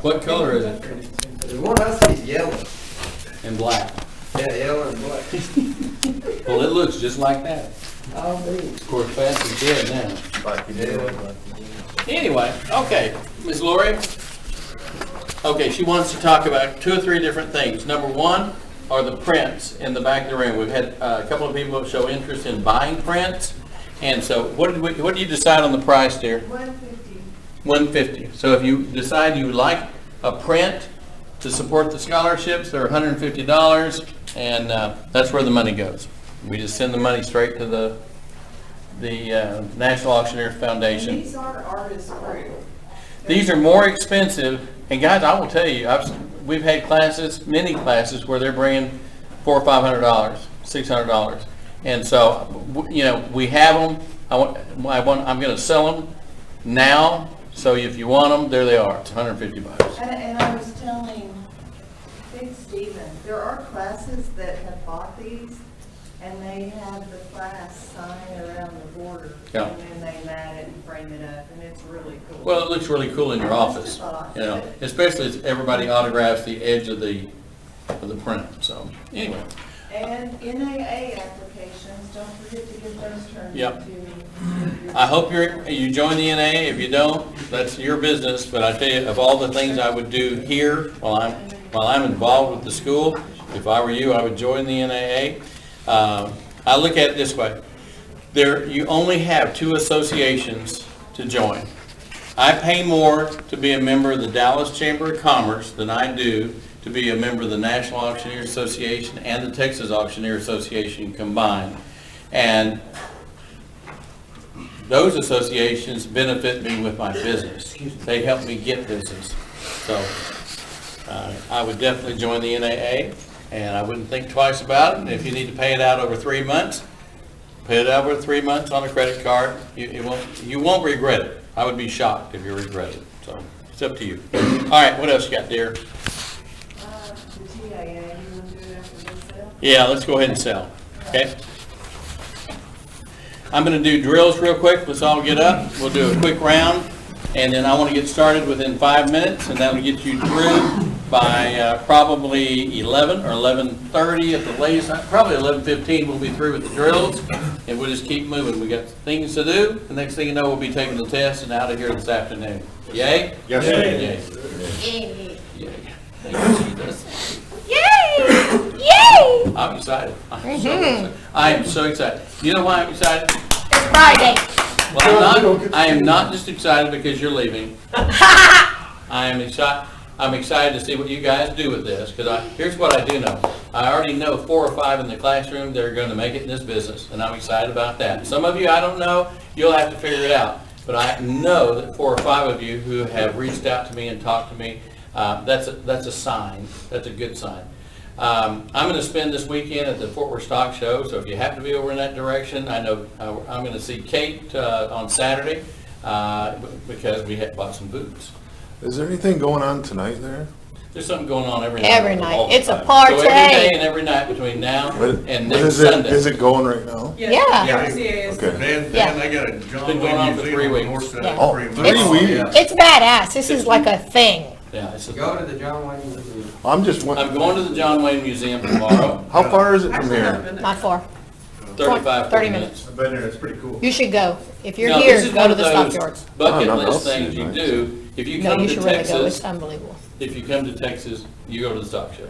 What color is it? The one I see is yellow. And black. Yeah, yellow and black. Well, it looks just like that. Oh, man. Of course, fast is dead now. Like you did. Anyway, okay, Ms. Lori. Okay, she wants to talk about 2 or 3 different things. Number one are the prints in the back of the room. We've had a couple of people show interest in buying prints. And so what did you decide on the price, dear? $150. $150. So if you decide you like a print to support the scholarships, they're $150, and that's where the money goes. We just send the money straight to the National Auctioneers Foundation. And these are artist approved. These are more expensive, and guys, I will tell you, we've had classes, many classes, where they're bringing $400 or $500, $600, and so we have them. I'm going to sell them now. So if you want them, there they are. It's $150. And I was telling Big Steven, there are classes that have bought these, and they have the class sign around the border. Yeah. And then they mat it and frame it up, and it's really cool. Well, it looks really cool in your office, especially as everybody autographs the edge of the print. So anyway. And NAA applications, don't forget to get those turned Yep. into. I hope you join the NAA. If you don't, that's your business. But I tell you, of all the things I would do here while I'm involved with the school, if I were you, I would join the NAA. I look at it this way: you only have 2 associations to join. I pay more to be a member of the Dallas Chamber of Commerce than I do to be a member of the National Auctioneer Association and the Texas Auctioneer Association combined. And those associations benefit me with my business. They help me get business. So I would definitely join the NAA, and I wouldn't think twice about it. And if you need to pay it out over 3 months, pay it out over 3 months on a credit card. You won't regret it. I would be shocked if you regret it. So it's up to you. All right, what else you got, dear? The TAA, you want to do it after this sale? Yeah, let's go ahead and sell. Okay? I'm going to do drills real quick. Let's all get up. We'll do a quick round, and then I want to get started within 5 minutes, and that'll get you through by probably 11 or 11:30 at the latest. Probably 11:15 we'll be through with the drills, and we'll just keep moving. We got things to do. The next thing you know, we'll be taking the test and out of here this afternoon. Yay? Yes, sir. Yay. Yay. Thank you, Jesus. Yay! Yay! I'm excited. I am so excited. You know why I'm excited? It's Friday. Well, I am not just excited because you're leaving. I'm excited to see what you guys do with this, because here's what I do know. I already know 4 or 5 in the classroom that are going to make it in this business, and I'm excited about that. Some of you I don't know, you'll have to figure it out. But I know that 4 or 5 of you who have reached out to me and talked to me, that's a sign. That's a good sign. I'm going to spend this weekend at the Fort Worth Stock Show, so if you happen to be over in that direction, I know I'm going to see Kate on Saturday because we had bought some boots. Is there anything going on tonight there? There's something going on every night. Every night. all the It's a time. party. So every day and every night between now and next Sunday. Is it going right now? Yeah. Okay. Dan, Yeah. they got a It's John been going on Wayne for 3 Museum on weeks. North Side. Yeah. Oh, 3 3 weeks. It's badass. This is like a thing. Yeah, it's Go to the John Wayne Museum. I'm I'm going to the John Wayne Museum tomorrow, How far is it from here? Not far. 35, 30 minutes. I've been there, it's pretty cool. You should go. If you're Now, here, this is go one to of the those stockyards. bucket Oh, no, list I'll see things it, you nice. do. If you No, come you to should really go. Texas, It's unbelievable. if you come to Texas, you go to the stock show.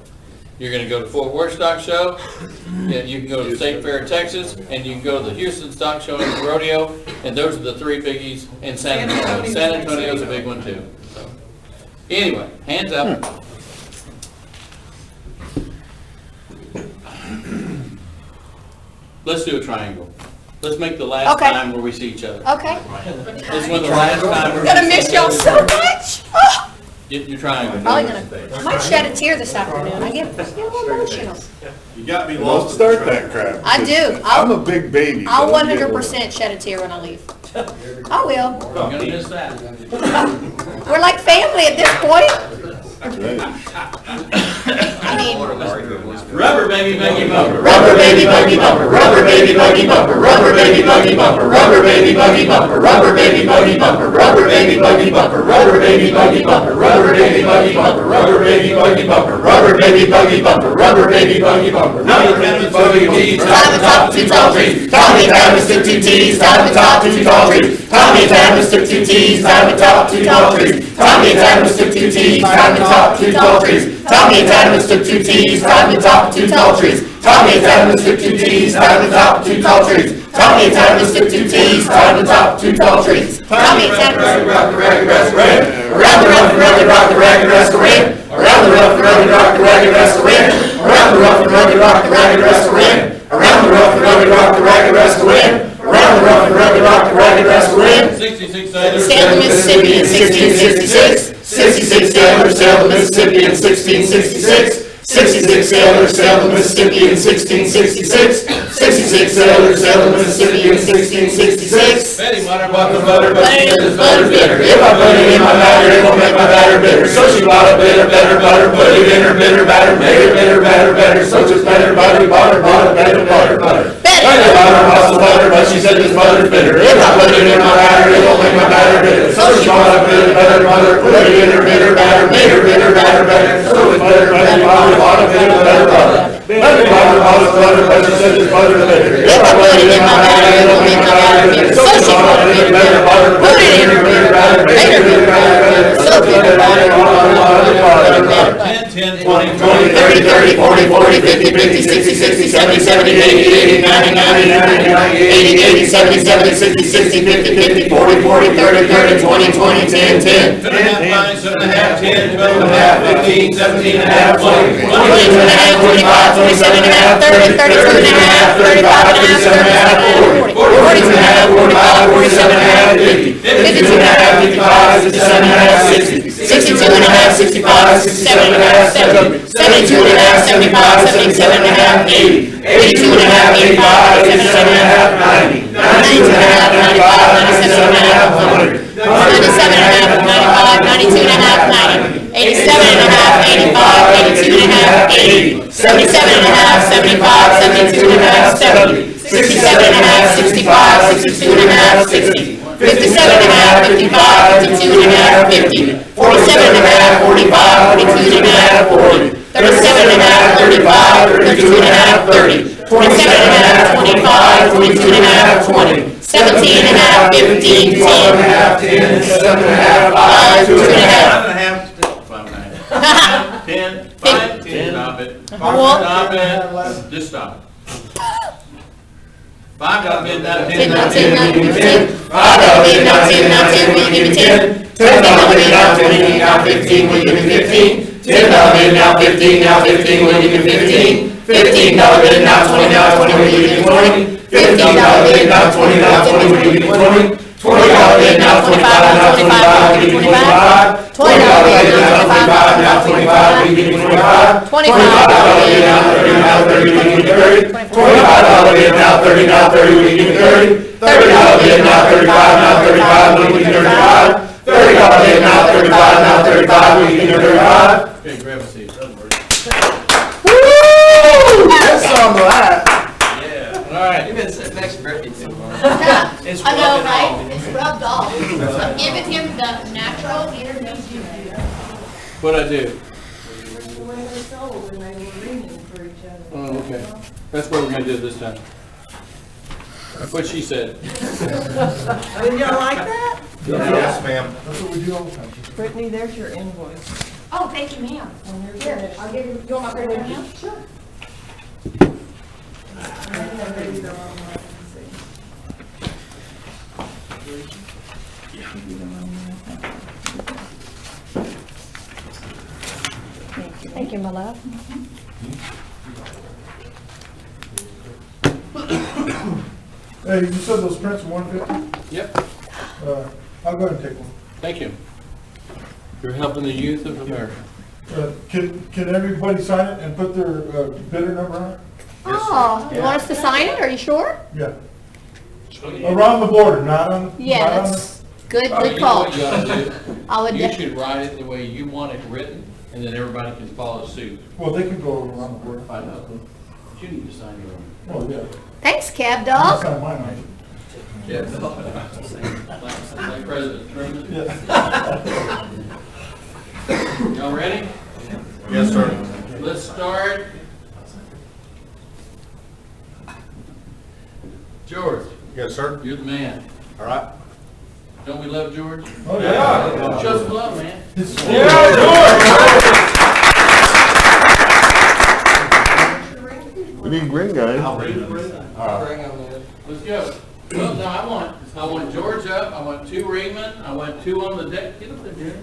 You're going to go to Fort Worth Stock Show. Yeah, you can go to State Fair, Texas, and you can go to the Houston Stock Show and the rodeo. And those are the 3 biggies. And San Antonio. San Antonio's a big one too. So, anyway, hands up. Let's do a triangle. Let's make the last Okay. time where we see each other. Okay. This is the last time I'm gonna miss y'all so much. Oh, Get your triangle. probably I might shed a tear this afternoon. I get a little emotional. You got me Don't lost. start that crap. I do. I'm a big baby. so I'll don't get 100% shed a tear when I leave. I will. I'm gonna miss that. We're like family at this point. Right. I mean, Rubber baby buggy bumper. Rubber baby buggy bumper, rubber baby buggy bumper, rubber baby buggy bumper, rubber baby buggy bumper, rubber baby buggy bumper, rubber baby buggy bumper, rubber baby buggy bumper, rubber baby buggy bumper, rubber baby buggy bumper, rubber baby buggy bumper, rubber baby buggy bumper. Tommy Tammons took 2 T's, Tommy top, 2 tall trees. Tommy Tammons took 2 T's, Tommy top, 2 tall trees. Tommy Tammons took 2 T's, Tommy top, 2 tall trees. Tommy Tammons took 2 T's, Tommy top, 2 tall trees. Tommy Tammons took 2 T's, Tommy top, 2 tall trees. Tommy Tammons took 2 T's, Tommy top, 2 tall trees. Tommy Tammons took 2 T's, Tommy top, 2 tall trees. Tommy Tammons. Rock the ragged restaurant. Around the rough and rugged rock the ragged restaurant. Around the rough and rugged rock the ragged restaurant. Around the rough and rugged rock the ragged restaurant. Around the rough and rugged rock the ragged restaurant. Around the rough and rugged rock the ragged restaurant. 66 sailors. Salem, Mississippi in 1666. 66 sailors sailed the Mississippi in 1666. 66 sailors sailed the Mississippi in 1666. 66 sailors sailed the Mississippi in 1666. Betty Butter Bought the butter. butter, but she said this butter's bitter. If I put it in my batter, it will make my batter bitter. So she bought a bitter, better butter, put it in her bitter batter, made it bitter, better, better. So just better butter, butter, butter, better, butter, butter. Betty Butter bought the butter, but she said this butter's bitter. If I put it in my batter, it will make my batter bitter. So she bought a bitter, better butter, put it in her bitter batter, made her bitter, better, better. So it's better, Betty Butter bought a bitter, better butter. Betty Butter bought the butter, but she said this butter's bitter. If I put it in my batter, it will make my batter bitter. So she bought a bitter, better butter, put it in her bitter batter, made her bitter, better, better. So it's better, Betty Butter bought a butter, butter. 10, 10, 20, 20, 20, 30, 30, 40, 40, 50, 50, 60, 60, 70, 70, 80, 80, 90, 90, 90, 80, 80, 70, 70, 60, 60, 50, 50, 40, 40, 30, 30, 20, 20, 10, 10. 7 and a half, 9, 7 and a half, 10, 12 and a half, 15, 17 and a half, 20, 22 and a half, 25, 27 and a half, 30, 32 and a half, 35, 37 and a half, 40, 42 and a half, 45, 47 and a half, 50, 52 and a half, 55, 57 and a half, 60, 62 and a half, 65, 67 and a half, 70, 72 and a half, 75, 77 and a half, 80, 82 and a half, 85, 87 and a half, 90, 92 and a half, 95, 97 and a half, 100, 97 and a half, 95, 92 and a half, 90, 87 and a half, 85, 82 and a half, 80, 77 and a half, 75, 72 and a half, 70, 67 and a half, 65, 62 and a half, 60, 57 and a half, 55, 52 and a half, 50, 47 and a half, 45, 42 and a half, 40, 37 and a half, 35, 32 and a half, 30, 47 and a half, 25, 22 and a half, 20, 17 and a half, 15, 10, 12 and a half, 10, 7 and a half, 5, 2 and a half. 5 and a half, 5 and a half. 10, 5, 10, stop it. Stop it. Just stop it. 5 got bid, now 10, now 10, now 10. 5 got bid, now 10, now 10, we give you 10. 10 got bid, now 20, now 15, we give you 15. 10 got bid, now 15, now 15, we give you 15. 15 got bid, now 20, now 20, we give you 20. 15 got bid, now 20, now 20, we give you 20. 20 got bid, now 25, now 25, we give you 25. 20 got bid, now 25, now 25, we give you 25. 25 got bid, now 30, now 30, we give you 30. 25 got bid, now 30, now 30, we give you 30. 30 got bid, now 35, now 35, we give you 35. 30 got bid, now 35, now 35, we give you 35. Okay, grab a seat. Doesn't work. Woo! That's on that. Yeah. All right. You've been sitting next to Brittany too long. It's I know, rubbing right? off. It's rubbed off. I'm giving him the natural Indonesian. What'd I do? The way they sold and they were reading for each other. Oh, okay. That's what we're gonna do this time. That's what she said. Did y'all like that? Yes, ma'am. That's what we do all the time. Brittany, there's your invoice. Oh, thank you, ma'am. When you're Here, finished. I'll give you, you want my credit now? Sure. I have to read it online and see. Thank you, my love. Hey, you said those prints are 150? Yep. I'll go ahead and take one. Thank you. You're helping the youth of America. Can everybody sign it and put their bidder number on it? Oh, you want us to sign it? Are you sure? Yeah. Around the border, not on. Yeah, not on that's good, You good know call. what you gotta do? I would You def- should write it the way you want it written, and then everybody can follow suit. Well, they can go around the board. I know. But you need to sign your own. Oh, yeah. Thanks, Cab I'll Dog. sign mine, right? Yes. Like President Truman. Yeah. Y'all ready? Yes, sir. Let's start. George, Yes, sir. you're the man. All right. Don't we love George? Oh, yeah. Show some love, man. We need green guys. Let's go. Well, no, I want George up, I want 2 Raymond, I want 2 on the deck. Get up there, Jerry.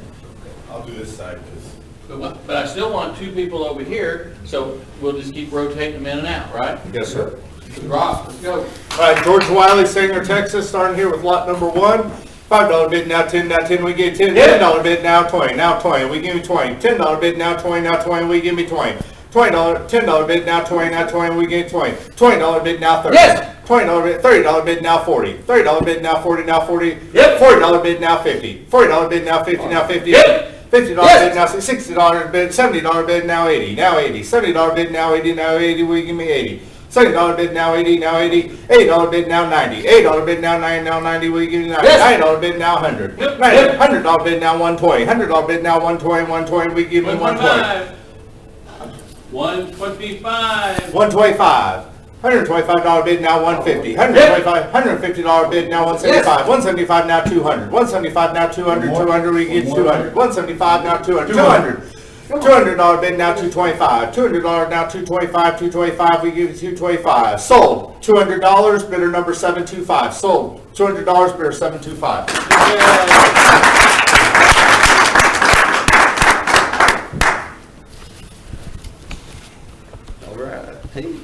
I'll do this side, because. But I still want 2 people over here, so we'll just keep rotating them in and out, right? Yes, sir. Rock, let's go. All right, George Wiley, Sanger, Texas, starting here with lot number 1. $5 bid now, 10, now 10, we get 10. $10 bid now, 20, now 20, we give me 20. $10 bid now, 20, now 20, we give me 20. $10 bid now, 20, now 20, we get 20. $20 bid now, 30. Yes. $20 bid, $30 bid now, 40. $30 bid now, 40, now 40. Yep. $40 bid now, 50. $40 bid now, 50, now 50. Yep. $50 Yes. bid now, $60 bid, $70 bid now, 80, now 80. $70 bid now, 80, now 80, we give me 80. $70 bid now, 80, now 80. $80 bid now, 90. $80 bid now, 90, now 90, we give you 90. Yes. $90 bid now, 100. Yep. $100 bid now, 120. $100 bid now, 120, 120, we give you 120. 125. 125. $125 bid now, 150. $150 bid now, 175. 175 now, 200. 175 now, 200. 200, we get 200. 175 now, 200. 200. $200 bid now, 225. $200 now, 225. 225, we give you 225. Sold. $200, bidder number 725. Sold. $200, bidder 725. All right. Hey.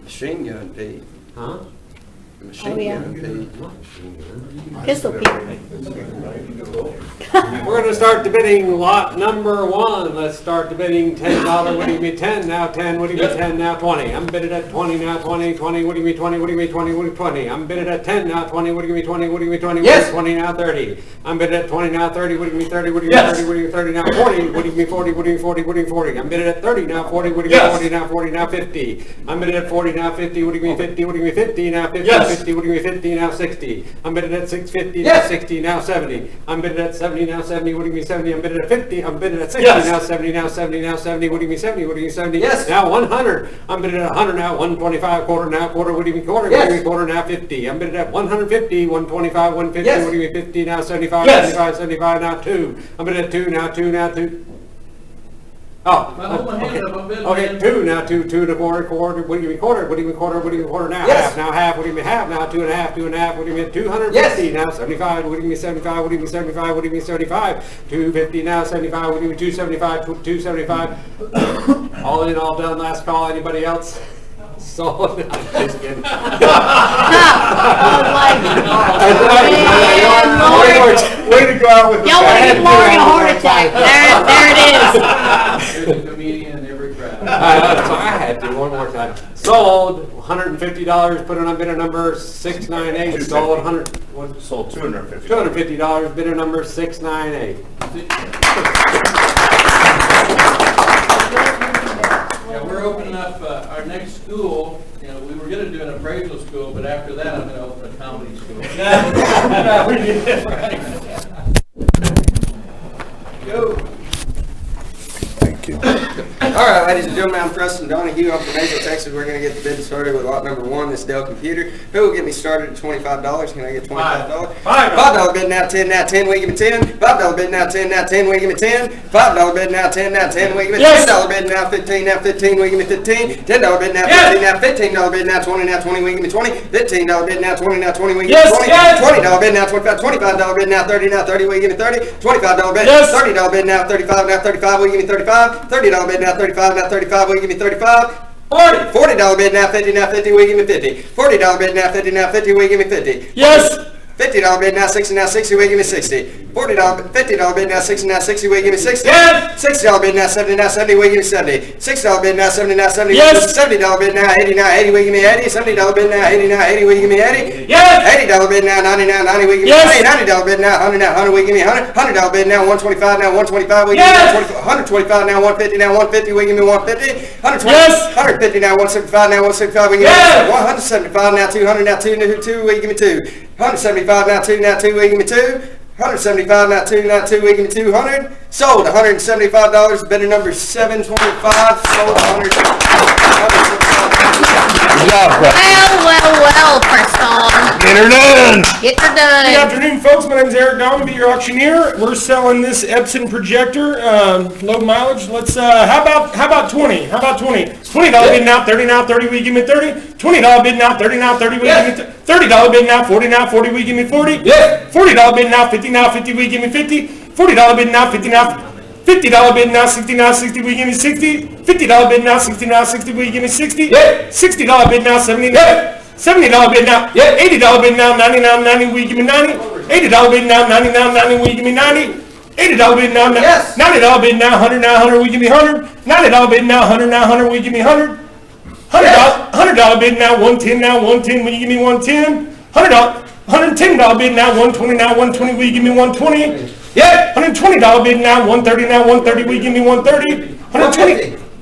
Machine gun, Pete. Huh? Machine Oh, yeah. gun, Pete. Pistol Pete. We're gonna start the bidding lot number 1. Let's start the bidding. $10. What do you mean 10? Now 10. What do you mean 10? Now 20. I'm bidded at 20. Now 20. 20. What do you mean 20? What do you mean 20? What do you mean 20? I'm bidded at 10. Now 20. What do you mean 20? What do you mean 20? Yes. 20. Now 30. I'm bidded at 20. Now 30. What do you mean 30? What do you mean Yes. 30? What do you mean 30? Now 40. What do you mean 40? What do you mean 40? What do you mean 40? I'm bidded at 30. Now 40. What do you mean Yes. 40? Now 40. Now 50. I'm bidded at 40. Now 50. What do you mean 50? What do you mean 50? Now 50. Yes. 50. What do you mean 50? Now 60. I'm bidded at 650. Yes. Now 60. Now 70. I'm bidded at 70. Now 70. What do you mean 70? I'm bidded at 50. I'm bidded at 60. Yes. Now 70. Now 70. Now 70. What do you mean 70? What do you mean 70? Yes. Now 100. I'm bidded at 100. Now 125. Quarter. Now quarter. What do you mean quarter? What Yes. do you mean quarter? Now 50. I'm bidded at 150. 125. 150. Yes. What do you mean 50? Now 75. Yes. 75. 75. Now 2. I'm bidded at 2. Now 2. Now 2. Oh, Well, hold my hand up, I'm bidding, okay, man. 2 now, 2 to quarter, quarter, what do you mean quarter, what do you mean quarter, what do you mean quarter now? Yes. Half, now half, what do you mean half, now 2 and a half, 2 and a half, what do you mean 250, Yes. now 75, what do you mean 75, what do you mean 75, what do you mean 75, 250 now, 75, what do you mean 275, 275, all in, all done, last call, anybody else? Sold. I'm just kidding. I was like, man, Lord. Way to go out with the Y'all want to give Lori a heart attack. There it is. There's a comedian in every crowd. So I had to, one more time. Sold, $150, put it on bidder number 698, sold 100, what, Sold $250. $250, bidder number 698. Yeah, we're opening up our next school. You know, we were going to do an appraisal school, but after that, I'm going to open a comedy school. Go. Thank you. All right, ladies and gentlemen, I'm Preston Donahue. I'm from Mason, Texas. We're going to get the bid started with lot number 1, this Dell computer. Who will get me started at $25? Can I get $25? $5 bid now, 10, now 10, we give me 10. $5 bid now, 10, now 10, we give me 10. $5 bid now, 10, now 10, we give me Yes. $10 bid now, 15, now 15, we give me 15. $10 bid now, Yes. 15, now $15 bid now, 20, now 20, we give me 20. $15 bid now, 20, now 20, we give me Yes, 20. yes. $20 bid now, 25. $25 bid now, 30, now 30, we give me 30. $25 bid, Yes. $30 bid now, 35, now 35, we give me 35. $30 bid now, 35, now 35, we give me 35. $40 bid now, 50, now 50, we give me 50. $40 bid now, 50, now 50, we give me 50. Yes. $50 bid now 60, now 60, we give me 60. $40, $50 bid now 60, now 60, we give me 60. Yes. $60 bid now 70, now 70, we give me 70. $6 bid now 70, now 70. Yes. $70 bid now 80, now 80, we give me 80. $70 bid now 80, now 80, we give me 80. Yes. $80 bid now 90, now 90, we give me Yes. 90. $90 bid now 100, now 100, we give me 100. $100 bid now 125, now 125, we give me Yes. 125, now 150, now 150, we give me 150. 120, Yes. 150 now 175, now 175, we give me Yes. 175, now 200, now 2, we give me 2. 175 now 2, now 2, we give me 2. 175 now 2, now 2, we give me 200. Sold $175. Bidder number 725. Sold $175. Good job, Preston. Well, Preston. Get her done. Get her Good done. afternoon, folks. My name is Eric Dahlman, be your auctioneer. We're selling this Epson projector, low mileage. Let's how about 20? How about 20? $20 bid now, 30 now, 30. We give me 30. $20 bid now, 30 now, 30. We give me $30 bid now, 40 now, 40. We give me 40. $40 bid now, 50 now, 50. We give me 50. $40 bid now, 50 now. $50 bid now, 60 now, 60, we give me 60. $50 bid now, 60 now, 60, we give me 60. $60 bid now, 70 now. $70 bid now, $80 bid now, 90 now, 90, we give me 90. $80 bid now, 90 now, 90, we give me 90. $80 bid now, $90 bid now, 100 now, 100, we give me 100. $90 bid now, 100 now, 100, we give me 100. $100 bid now, 110 now, 110, we give me 110. $110 bid now, 120 now, 120, we give me 120. $120 bid now, 130 now, 130, we give me 130.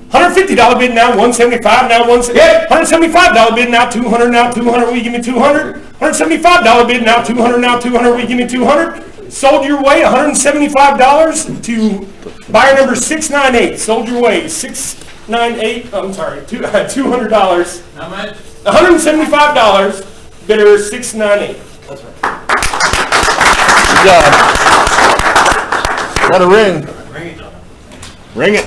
$150 bid now, 175 now, $175 bid now, 200 now, 200, we give me 200. $175 bid now, 200 now, 200, we give me 200. Sold your way, $175 to buyer number 698. Sold your way, 698. I'm sorry, $200. How much? $175. Bidder 698. Good job. Got a ring. Ring it.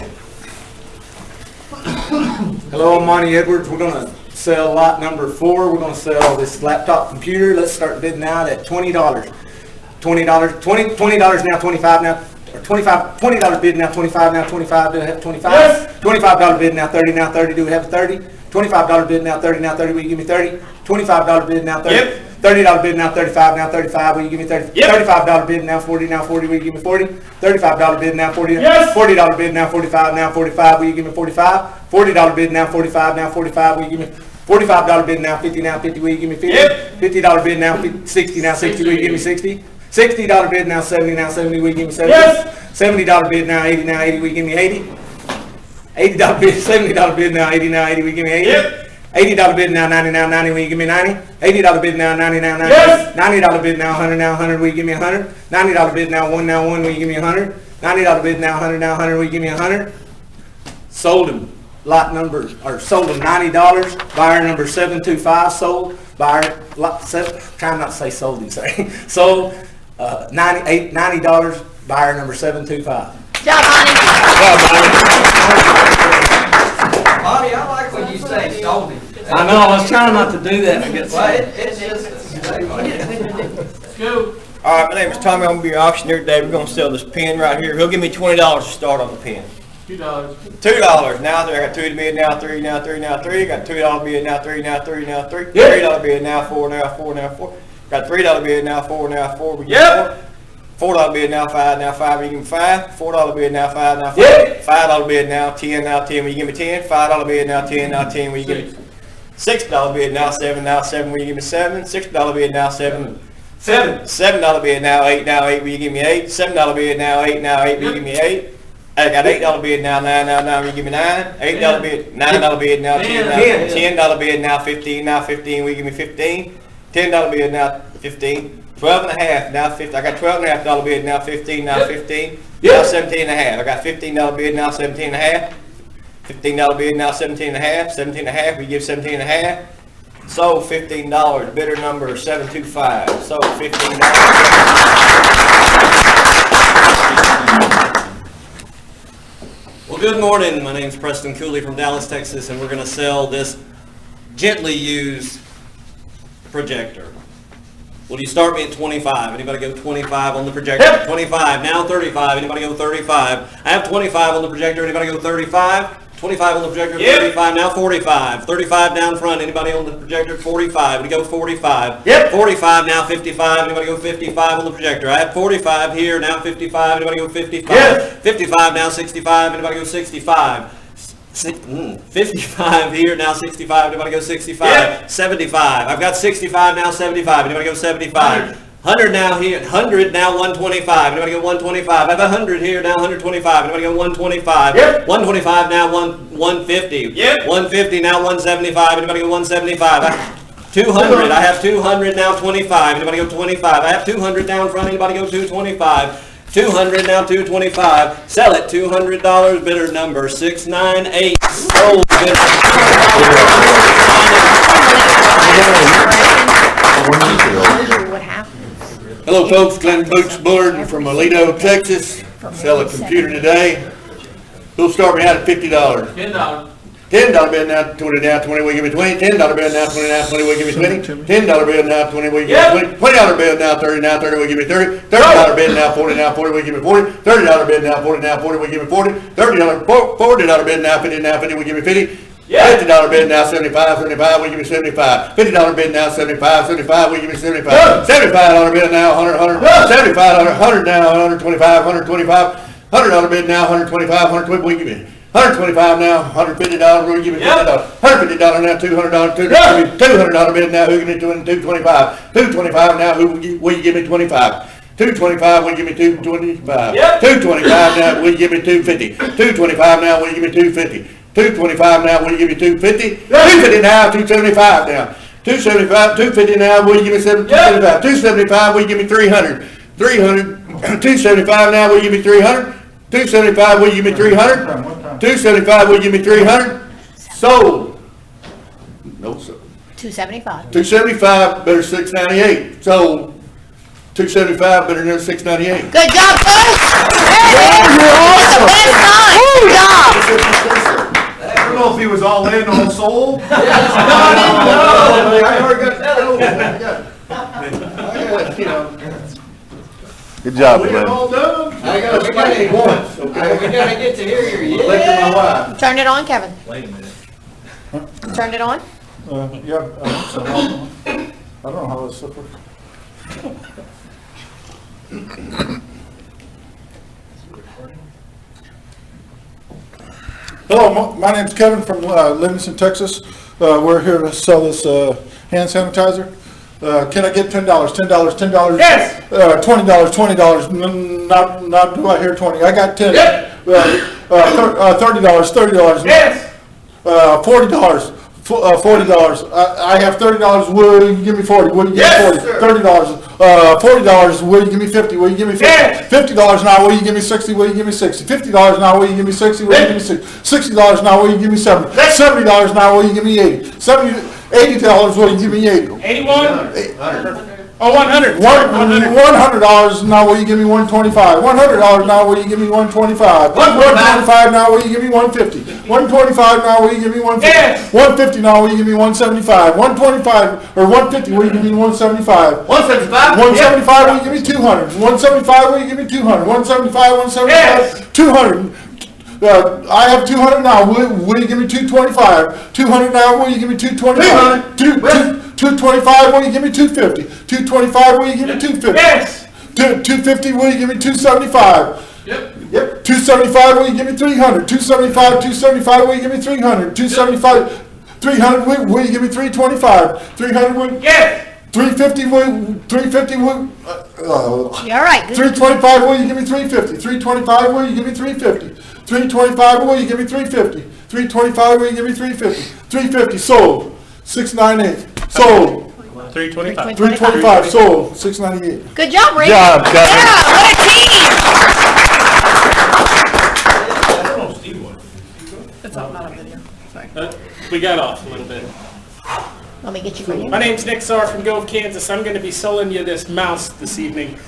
Hello, I'm Monty Edwards. We're going to sell lot number 4. We're going to sell this laptop computer. Let's start bidding out at $20. $20 now, 25 now. Or $20 bid now, 25 now, 25, do we have 25? Yes. $25 bid now, 30 now, 30, do we have 30? $25 bid now, 30 now, 30, will you give me 30? $25 bid now, 30. Yep. $30 bid now, 35 now, 35, will you give me 30? Yep. $35 bid now, 40 now, 40, will you give me 40? $35 bid now, 40. Yes. $40 bid now, 45 now, 45, will you give me 45? $40 bid now, 45 now, 45, will you give me $45 bid now, 50 now, 50, will you give me 50? Yep. $50 bid now, 60 now, 60, will you give me 60? $60 bid now, 70 now, 70, will you give me 70? Yes. $70 bid now, 80 now, 80, will you give me 80? $80 bid, $70 bid now, 80 now, 80, will you give me 80? Yep. $80 bid now, 90 now, 90, will you give me 90? $80 bid now, 90 now, 90. Yes. $90 bid now, 100 now, 100, will you give me 100? $90 bid now, 1 now, 1, will you give me 100? $90 bid now, 100 now, 100, will you give me 100? Sold him. Lot number, or sold him $90. Buyer number 725 sold. Buyer, trying not to say sold him, sorry. Sold $90. Buyer number 725. Good job, Bonnie. Bobby, I like when you say sold him. I know, I was trying not to do that. It's just. Go. All right, my name is Tommy. I'm gonna be your auctioneer today. We're gonna sell this pen right here. He'll give me $20 to start on the pen. $2. $2 now. There, I got 2 to bid now, 3 now, 3 now, 3. Got $2 bid now, 3 now, 3 now, 3. $3 bid now, 4 now, 4 now, 4. Got $3 bid now, 4 now, 4. We get $4 bid now, 5 now, 5. We give me 5. $4 bid now, 5 now, 5. $5 bid now, 10 now, 10. Will you give me 10? $5 bid now, 10 now, 10. Will you give me $6 bid now, 7 now, 7. Will you give me 7? $6 bid now, 7. $7 bid now, 8 now, 8. Will you give me 8? $7 bid now, 8 now, 8. Will you give me 8? I got $8 bid now, 9 now, 9. Will you give me 9? $8 bid, $9 bid now, 10 now, $10 bid now, 15 now, 15. Will you give me 15? $10 bid now, 15. 12 and a half now, 50. I got $12.50 bid now, 15 now, 15. Now 17 and a half. I got $15 bid now, 17 and a half. $15 bid now, 17 and a half. 17 and a half. We give 17 and a half. Sold $15. Bidder number 725. Sold $15. Well, good morning. My name is Preston Cooley from Dallas, Texas, and we're going to sell this gently used projector. Will you start me at 25? Anybody go 25 on the projector? Yep. 25. Now 35. Anybody go 35? I have 25 on the projector. Anybody go 35? 25 on the projector, Yep. 35, now 45. 35 down front, anybody on the projector? 45, we go 45. Yep. 45, now 55, anybody go 55 on the projector? I have 45 here, now 55, anybody go 55? Yes. 55, now 65, anybody go 65? 55 here, now 65, anybody go 65? Yep. 75, I've got 65, now 75, anybody go 75? 100 now here, 100 now 125. Anybody go 125? I have 100 here now 125. Anybody go 125? Yep. 125 now 150. Yep. 150 now 175. Anybody go 175? 200. I have 200 now 25. Anybody go 25? I have 200 down front. Anybody go 225? 200 now 225. Sell it $200. Bidder number 698. Sold. Bidder. What happened? Hello folks, Glenn Boots Bullard from Aledo, Texas. Sell a computer today. Who'll start me out at $50? $10. $10 bill now, 20 now, 20, will give me 20. $10 bill now, 20 now, 20, will give me 20. $10 bill now, 20, will give me 20. $20 bill now, 30 now, 30, will give me 30. $30 bill now, 40 now, 40, will give me 40. $30 bill now, 40 now, 40, will give me 40. $40 bill now, 50 now, 50, will give me 50. $50 bid now, 75, 75, will give me 75. $50 bid now, 75, 75, will give me 75. $75 bid now, 100, 100. 75, 100 now, 125, 125. $100 bid now, 125, 120, will give me. $125 now, $150, will give me $50. $150 now, $200, $200 bid now, who give me $225. $225 now, who will you give me $25. $225, will you give me $225. $225 now, will you give me $250. $225 now, will you give me $250. $225 now, will you give me $250? $250 now, $275 now. $275, $250 now, will you give me $275? $275, will you give me $300? $275 now, will you give me $300? $275, will you give me $300? $275, will you give me $300? Sold. No, sir. $275. $275, better $698. Sold. $275, better than $698. Good job, folks. It's the best time. Good job. I don't know if he was all in, all sold. I already got Good job, We Glenn. are all done. We gotta get to hear your my wife. Turn it on, Kevin. Wait a minute. Turn it on. Yeah, I think so. I don't know how this stuff works. Hello, my name's Kevin from Livingston, Texas. We're here to sell this hand sanitizer. Can I get $10? $10? Yes. $20, $20. Not do I hear 20? I got 10. Yep. $30. Yes. $40. $40. I have $30. Will you give me 40? Will you give me 40? Yes, sir. $30. $40. Will you give me 50? Will you give me 50? Yes. $50 now. Will you give me 60? Will you give me 60? $50 now. Will you give me 60? Will you give me 60? $60 now. Will you give me 70? $70 now. Will you give me 80? $80 will you give me 80? 81? Oh, 100. $100 now. Will you give me 125? $100 now. Will you give me 125? 125 now. Will you give me 150? 125 now. Will you give me 150? Yes. 150 now. Will you give me 175? 125 or 150? Will you give me 175? 175? 175 will you give me 200? 175 will you give me 200? 175, 175, Yes. 200. I have 200 now. Will you give me 225? 200 now. Will you give me 225? 225. Will you give me 250? 225. Will you give me 250? Yes. 250. Will you give me 275? Yep. 275. Will you give me 300? 275. Will you give me 300? 275. 300. Will you give me 325? 300. Will. Yes. 350. Will. 350. Will. You're all right. Good. 325, will you give me 350? 325, will you give me 350? 325, will you give me 350? 325, will you give me 350? 350, sold. 698, sold. 325. 325, sold. 698. Good job, Rick. Good job, Kevin. Yeah, what a team. We got off a little bit. Let me get you for you. My name's Nick Sarr from Gove, Kansas. I'm going to be selling you this mouse this evening.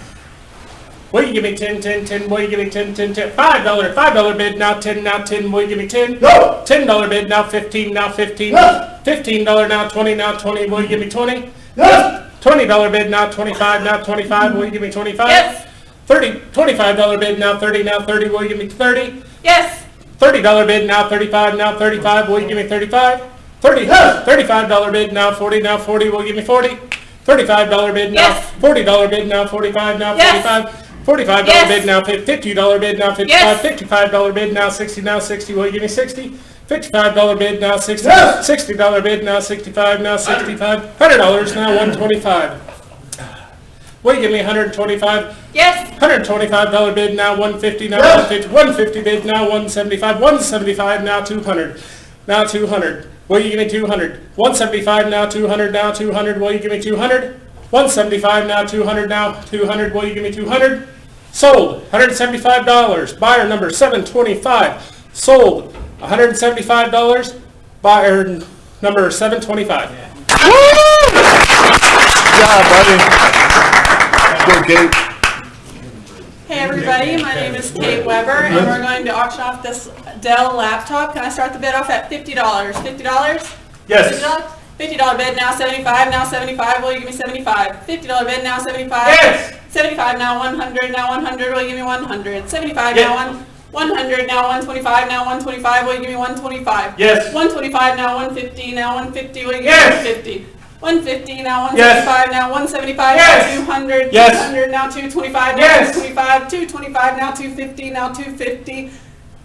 Will you give me 10, 10, 10? Will you give me 10, 10, 10? $5 bid, now 10, now 10. Will you give me 10? No. $10 bid, now 15, now 15. Yes. $15 now 20, now 20. Will you give me 20? Yes. $20 bid, now 25, now 25. Will you give me 25? Yes. $25 bid, now 30, now 30. Will you give me 30? Yes. $30 bid, now 35, now 35, will you give me 35? $35 bid, now 40, now 40, will you give me 40? $35 bid, now Yes. $40 bid, now 45, now Yes. 45. $45 Yes. bid, now $50 bid, now 55, Yes. $55 bid, now 60, now 60, will you give me 60? $55 bid, now 60, Yes. $60 bid, now 65, now 65, $100, now 125. Will you give me 125? Yes. $125 bid, now 150, now 150, 150 bid, now 175, 175, now 200, now 200. Will you give me 200? 175, now 200, now 200, will you give me 200? 175, now 200, now 200, will you give me 200? Sold, $175, buyer number 725. Sold, $175, buyer number 725. Good job, buddy. Good, Kate. Hey everybody, my name is Kate Weber and we're going to auction off this Dell laptop. Can I start the bid off at $50? $50? Yes. $50 bid, now 75, now 75, will you give me 75? $50 bid, now 75. Yes. 75, now 100, now 100, will you give me 100? 75, Yes. now 100, now 125, now 125, will you give me 125? Yes. 125, now 150, now 150, will you give me Yes. 150? 150, now Yes. 175, now 175, Yes. now 200, Yes. 200, now 225, now Yes. 225, 225, now 250, now 250,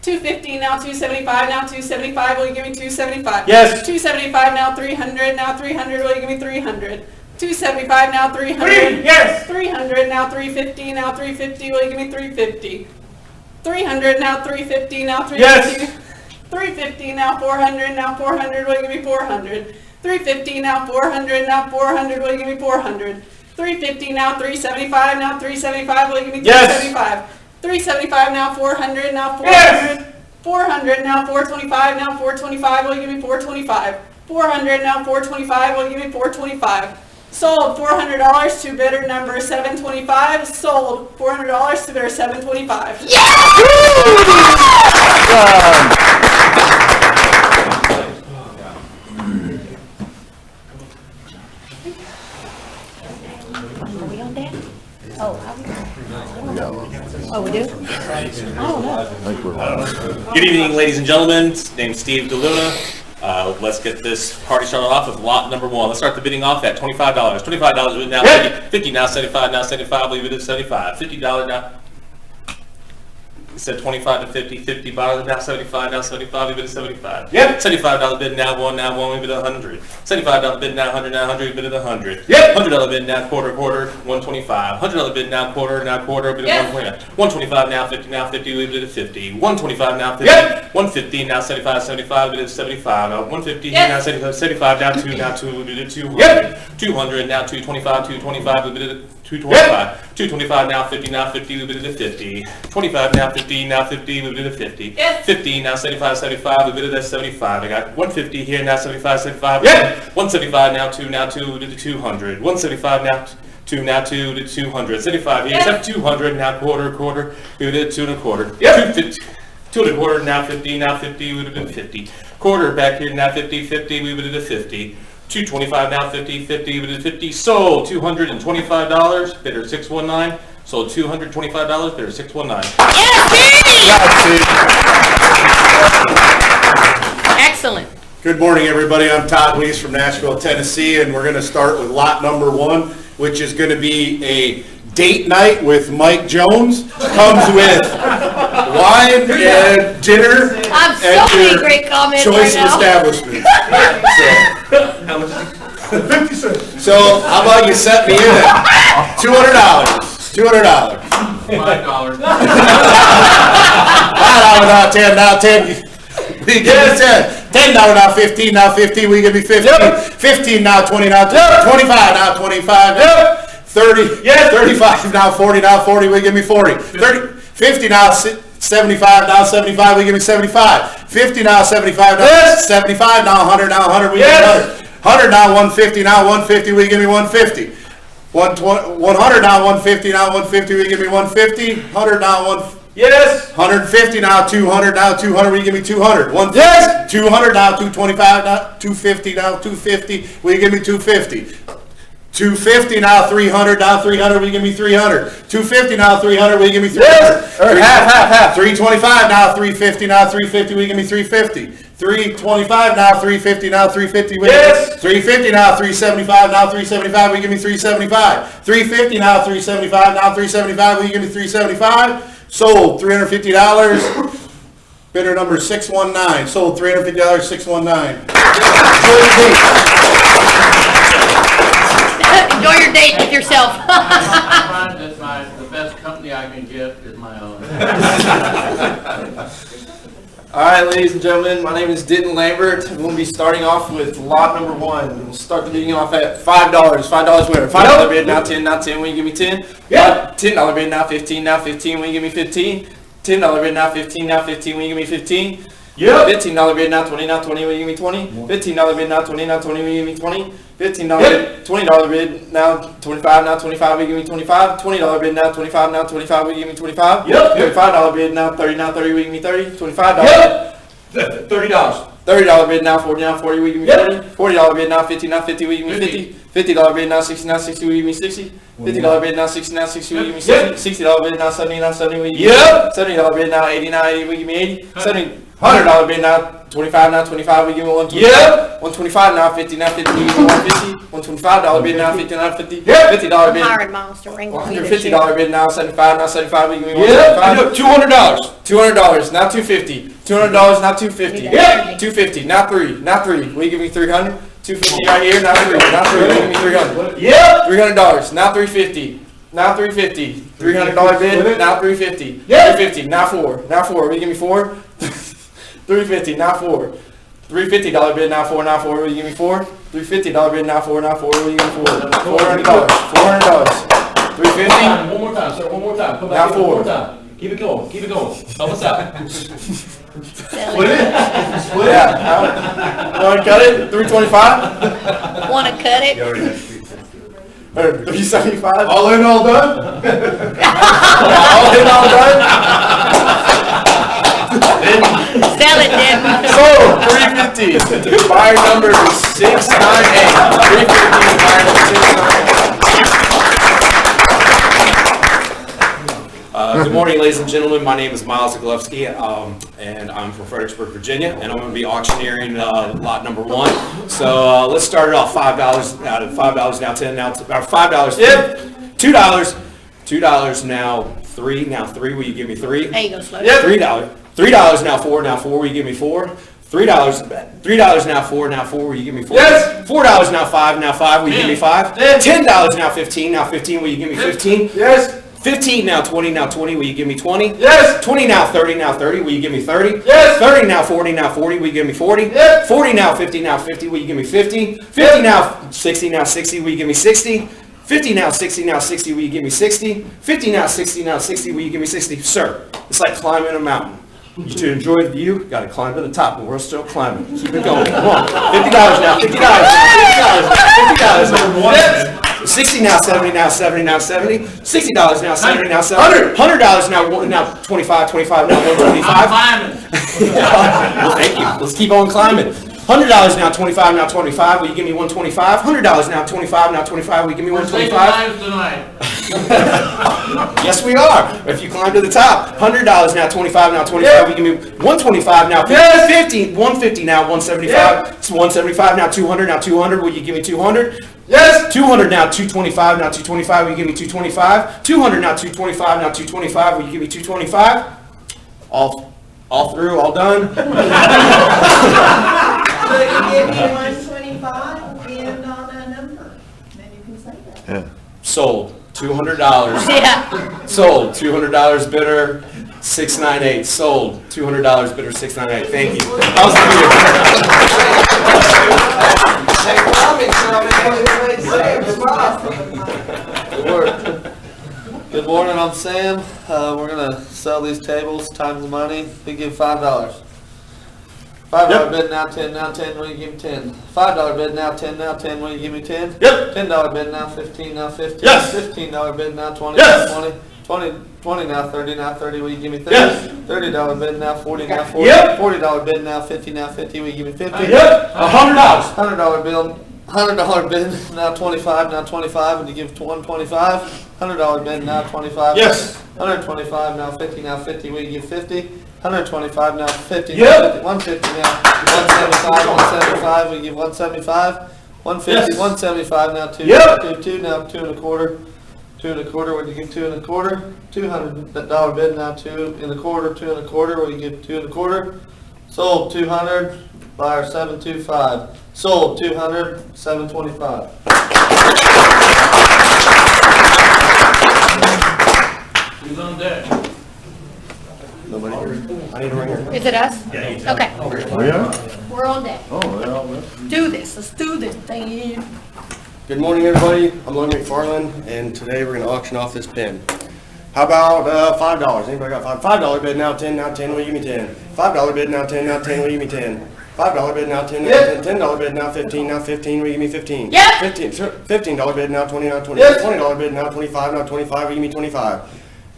250, now 275, now 275, will you give me 275? Yes. 275, now 300, now 300, will you give me 300? 275, now 300. Yes. 300, now 350, now 350, will you give me 350? 300, now 350, now 350. Yes. 350, now 400, now 400, will you give me 400? 350, now 400, now 400, will you give me 400? 350, now 375, now 375, will you give me Yes. 375? 375, now 400, now 400. Yes. 400, now 425, now 425, will you give me 425? 400, now 425, will you give me 425? Sold, $400 to bidder number 725. Sold, $400 to bidder 725. Are we on that? Oh, how we Oh, we do? I don't know. Good evening, ladies and gentlemen. Name's Steve DeLuna. Let's get this party started off with lot number one. Let's start the bidding off at $25. $25 bid now, 50 now, 75 now, 75, leave it at 75. $50 now. It said 25 to 50, $50 now, 75 now, 75, leave it at 75. Yep. $75 bid now, one, leave it at 100. $75 bid now, 100 now, 100, leave it at 100. Yep. $100 bid now, quarter, 125. $100 bid now, quarter, leave it at 120. 125 now, 50 now, 50, leave it at 50. 125 now, 50. Yep. 150 now, 75, 75, leave it at 75. 150 Yes. now, 75, 75 now, 2, leave it at 200. Yep. 200 now, 225, 225, leave it at 225. 225 now, 50 now, 50, leave it at 50. 25 now, 50 now, 50, leave it at 50. Yes. 50 now, 75, 75, leave it at 75. I got 150 here now, 75, 75. Yep. 175 now, 2, leave it at 200. 175 now, 2 to 200. 75 here, Yes. 200 now, quarter, leave it at 2 1/4. Yep. 2 1/4 now, 50, leave it at 50. Quarter back here now, 50, leave it at 50. 225 now, 50, leave it at 50. Sold $225, bidder 619. Sold $225, bidder 619. Excellent. Good morning, everybody. I'm Todd Weiss from Nashville, Tennessee, and we're going to start with lot number one, which is going to be a date night with Mike Jones. Comes with wine and dinner I'm so at many your great comments choice right now. establishment. How much? 50 cents. So how about you set me in at $200? $200. $5. $5 now, 10 now, 10. We give me 10. $10 now, 15 now, 15. We give me 15. 15 now, 20 now, 25 now, 25 now. 30. Yes. 35 now, 40 now, 40. We give me 40. 30. 50 now, 75 now, 75. We give me 75. 50 now, 75 now, Yes. 75 now, 100 now, 100. We Yes. give me 100. 100 now, 150 now, 150. We give me 150. 100 now, 150 now, 150. We give me 150. 100 now, 150. Yes. 150 now, 200 now, 200, will you give me 200? Yes. 200 now, 225 now, 250 now, 250, will you give me 250? 250 now 300 now 300. Will you give me 300? 250 now 300. Will you give me 300? Yes. Or half. 325 now 350 now 350. Will you give me 350? 325 now 350 now 350. Yes. 350 now 375 now 375. Will you give me 375? 350 now 375 now 375. Will you give me 375? Sold $350. Bidder number 619. Sold $350. 619. Enjoy your date with yourself. The best company I can get is my own. All right, ladies and gentlemen, my name is Denton Lambert. We'll be starting off with lot number 1. We'll start the meeting off at $5. $5 winner. $5 bid, now 10, now 10. Will you give me 10? Yeah. $10 bid, now 15, now 15. Will you give me 15? $10 bid, now 15, now 15. Will you give me 15? Yep. $15 bid, now 20, now 20. Will you give me 20? $15 bid, now 20, now 20. Will you give me 20? $15 bid, $20 bid, now 25, now 25. Will you give me 25? $20 bid, now 25, now 25. Will you give me 25? Yep. $25 bid, now 30, now 30. Will you give me 30? $25. Yep. $30. $30 bid, now 40, now 40. Will you give me 40? $40 bid, now 50, now 50. Will you give me 50? $50 bid, now 60, now 60. Will you give me 60? $50 bid, now 60, now 60. Will you give me 60? $60 bid, now 70, now 70. Will you give me 70? $70 bid, now 80, now 80. Will you give me 80? $100 bid, now 25, now 25. Will you give me 125? $125 now 50, now 50. Will you give me 150? $125 bid, now 50, now 50. $50 bid. Hiring miles to wrangle me this year. $150 bid, now 75, now 75. Will you give me 175? $200 now 250. $200 now 250. $250 now 3, now 3. Will you give me 300? $250 right here, now 3, now 3. Will you give me 300? $300 now 350. Now 350. $300 bid, now 350. $350 now 4, now 4. Will you give me 4? $350 now 4. $350 bid, now 4, now 4. Will you give me 4? $350 bid, now 4, now 4. Will you give me 4? $400. $400. $350. One more time, sir. One more time. Come Now back here one 4. more time. Keep it going. Keep it going. Help us out. Split it. Yeah. Want to cut it? $325? Want to cut it? Or $375? All in, all done? All in, all done? Sell it, then. Sold $350. Buyer number 698. $350. Buyer number 698. Good morning, ladies and gentlemen. My name is Miles Zaglovsky, and I'm from Fredericksburg, Virginia, and I'm going to be auctioneering lot number 1. So let's start it off $5 out of $5 now 10 now $5. Yep. $2 now 3 now 3. Will you give me 3? There you go, slow. Yep. $3 now 4 now 4. Will you give me 4? $3 now 4 now 4. Will you give me 4? Yes. $4 now 5 now 5. Will you give me 5? $10 now 15 now 15. Will you give me 15? Yes. 15 now 20 now 20. Will you give me 20? Yes. 20 now 30 now 30. Will you give me 30? Yes. 30 now 40 now 40. Will you give me 40? Yes. 40 now 50 now 50. Will you give me 50? 50 now 60 now 60. Will you give me 60? 50 now 60 now 60. Will you give me 60? 50 now 60 now 60. Will you give me 60? Sir, it's like climbing a mountain. You to enjoy the view, got to climb to the top, and we're still climbing. Keep it going. Come on. $50 now. $50. $50. 60 now, 70 now, 70 now, 70. $60 now, 70 now, 70. $100 now 25, 25 now, 125. I'm climbing. Well, thank you. Let's keep on climbing. $100 now, 25 now, 25. Will you give me 125? $100 now, 25 now, 25. Will you give me 125? Tonight. Yes, we are. If you climb to the top. $100 now, 25 now, 25. Will you give me 125 now, 50, 150 now, 175. It's 175 now, 200 now, 200. Will you give me 200? Yes. 200 now, 225 now, 225. Will you give me 225? 200 now, 225 now, 225. Will you give me 225? All through, all done. So you give me 125 and on a number, then you can say that. Sold. $200. Yeah. Sold. $200 bidder 698. Sold. $200 bidder 698. Thank you. How's Good morning, I'm Sam. We're gonna sell these tables times the money. We give $5. $5 bid now 10 now 10. Will you give me 10? $5 bid now 10 now 10. Will you give me 10? Yep. $10 bid now 15 now 15. Yes. $15 bid now 20 Yes. now 20. 20 now 30 now 30. Will you give me 30? Yes. $30 bid now 40 now 40. Yep. $40 bid now 50 now 50. Will you give me 50? Yep. $100. $100 bill. $100 bid, now 25, now 25, would you give to 125? $100 bid, now 25. Yes. 125, now 50, now 50, will you give 50? 125, now 50. Yep. 150, now 175, 175, will you give 175? 150, 175, now 2, Yep. 2, now 2 and a quarter. 2 and a quarter, would you give 2 and a quarter? $200 bid, now 2 and a quarter, 2 and a quarter, will you give 2 and a quarter? Sold 200, buyer 725. Sold 200, 725. Who's on deck? Nobody here. I need a ringer. Is it us? Okay, Oh, yeah? we're on deck. Oh, yeah. Do this, let's do this thing. Good morning, everybody. I'm Logan McFarland, and today we're gonna auction off this pen. How about $5? Anybody got $5 bid now 10, now 10, will you give me 10? $5 bid now 10, now 10, will you give me 10? $5 bid now 10, now 10, $10 bid now 15, now 15, will you give me 15? Yep. $15 bid now 20, now 20, Yes. $20 bid now 25, now 25, will you give me 25?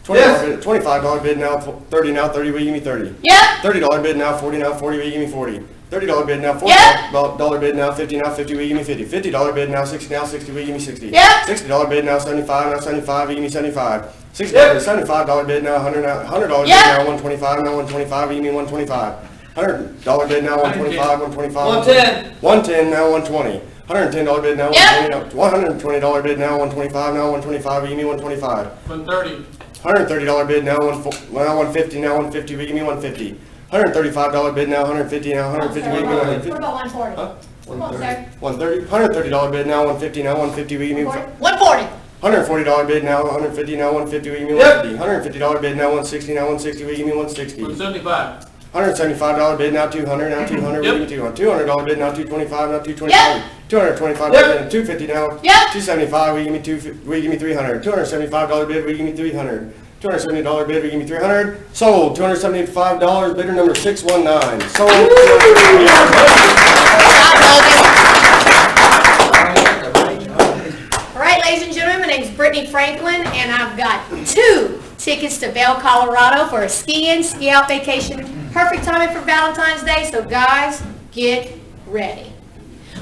Yes. $25 bid now 30, now 30, will you give me 30? Yep. $30 bid now 40, now 40, will you give me 40? $30 bid now 40, Yep. $40 bid now 50, now 50, will you give me 50? $50 bid now 60, now 60, will you give me 60? Yep. $60 bid now 75, now 75, will you give me 75? Yep. $75 bid now 100, now $100 Yep. bid now 125, now 125, will you give me 125? $100 bid now 125, 125. 110. 110 now 120. $110 bid now Yep. 120, $120 bid now 125, now 125, will you give me 125? 130. $130 bid now 150, now 150, will you give me 150? $135 bid now 150, now 150, will you give me 150? What about 140? Come on, sir. 130, $130 bid now 150, now 150, will you give me 140. $140 bid now 150, now 150, will you give me 150? $150 bid now 160, now 160, will you give me 160? 175. $175 bid now 200, now 200, will you give me 200? $200 bid now 225, now 225. Yep. $225 Yep. bid now 250 now. Yep. 275, will you give me will you give me 300? $275 bid, will you give me 300? $270 bid, will you give me 300? Sold. $275, bidder number 619. Sold. All right, ladies and gentlemen, my name's Brittany Franklin, and I've got 2 tickets to Vail, Colorado for a ski-in, ski-out vacation. Perfect timing for Valentine's Day, so guys, get ready.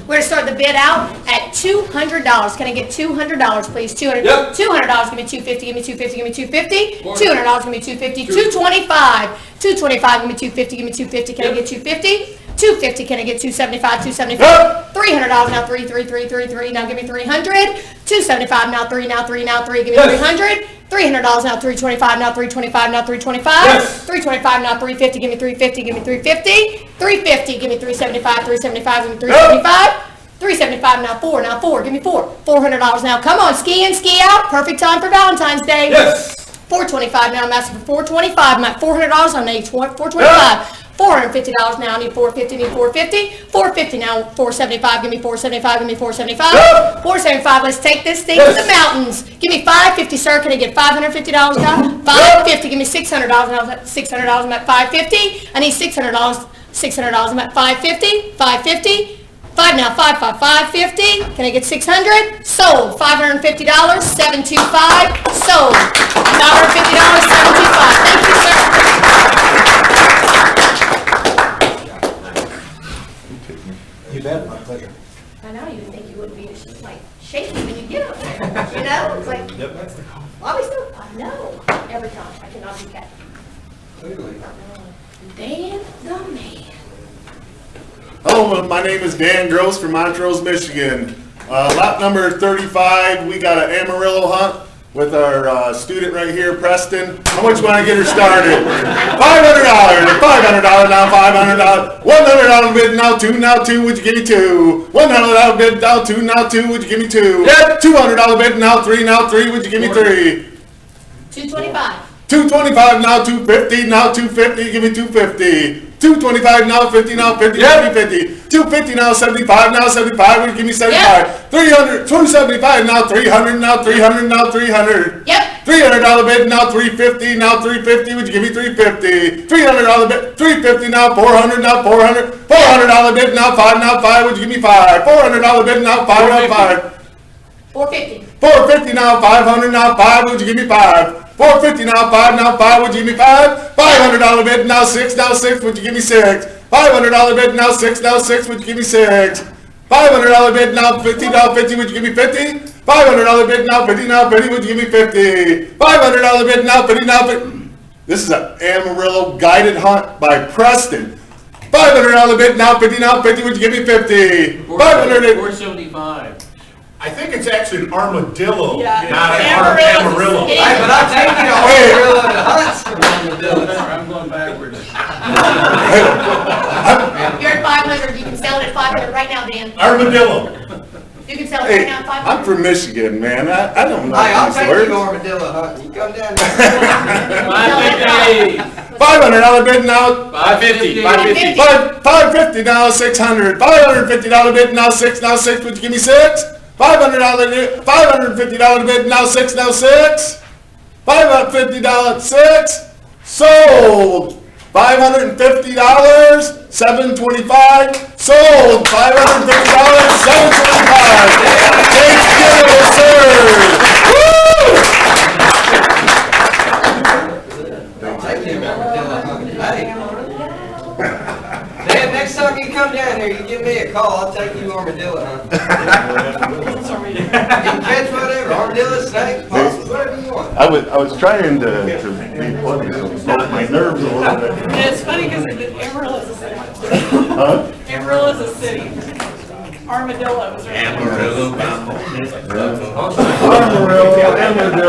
We're gonna start the bid out at $200. Can I get $200, please? $200. Yep. $200. Give me $250. Give me $250. Give me $250. $200. Give me $250. $225. $225. Give me $250. Give me $250. Can I get $250? $250. Can I get $275? $275. $300 now. $3. Now give me $300. $275 now. $3. Now $3. Now $3. Give me $300. $300 now. $325 now. $325 now. $325. Yes. $325 now. $350. Give me $350. Give me $350. $350. Give me $375. $375. Give me $375. $375 now. $4. Give me $4. $400 now. Come on, ski in, ski out. Perfect time for Valentine's Day. Yes. $425 now. I'm asking for $425. I'm at $400. I need $425. $450 now. I need $450. Need $450. $450 now. $475. Give me $475. Give me $475. $475. Let's take this thing to the mountains. Give me $550, sir. Can I get $550 now? $550. Give me $600 now. $600. I'm at $550. I need $600. $600. I'm at $550. $550. $5 now. $550. Can I get $600? Sold. $550. $725. Sold. $550. $725. Thank you, sir. You bet. My pleasure. I know, you would think you would be like shaky when you get up there. You know, it's like, obviously, I know. Every time, I cannot be catchy. Dan the man. Hello, my name is Dan Gross from Montrose, Michigan. Lot number 35, we got an Amarillo hunt with our student right here, Preston. How much want to get her started? $500, $500 now, $500. $100 bid now, two, would you give me 2? $100 bid now, 2, would you give me 2? Yep. $200 bid now, 3, would you give me 3? $225. $225 now, $250 now, $250, give me $250. $225 now, $50 now, $50, Yep. $50. $250 now, $75 now, $75, would you give me $75? $300, $275 now, $300 now, $300 now, $300. Yep. $300 bid now, $350 now, $350, would you give me $350? $300 bid, $350 now, $400 now, $400. $400 bid now, $5, would you give me $5? $400 bid now, $5. $450. $450 now, $500 now, $5, would you give me $5? $450 now, $5, would you give me $5? $500 bid now, $6, would you give me $6? $500 bid now, $6, would you give me $6? $500 bid now, $50, would you give me 50? $500 bid now, 50 now, 50, would you give me 50? $500 bid now, 50 now, 50. This is an Amarillo guided hunt by Preston. $500 bid now, 50 now, 50, would you give me 50? 500. 475. I think it's actually an armadillo, Yeah. not an Amarillo. Amarillo. Hey, but I'm taking an Amarillo to hunt. I'm going backwards. You're at 500, you can sell it at 500 right now, Dan. Armadillo. You can sell it right Hey, now at I'm 500. from Michigan, man. I don't know Hey, I'll these take words. you to armadillo hunting. You come down there. 550. $500 bid now. 550. 550. $550 now, 600. $550 bid now, 6 now, 6. Would you give me 6? $550 bid now, 6 now, 6. $550 6. Sold. $550, $725. Sold. $550, $725. Thank you, sir. Take you to armadillo hunting. Hey. Dan, next time you come down here, you give me a call. I'll take you armadillo hunting. You can catch whatever, armadillo, snake, possums, whatever you want. I was trying to be funny, so it broke my nerves a little bit. And it's funny because Amarillo is a city. Huh? Amarillo is a city. Armadillo is right. Amarillo. Armadillo, I don't know.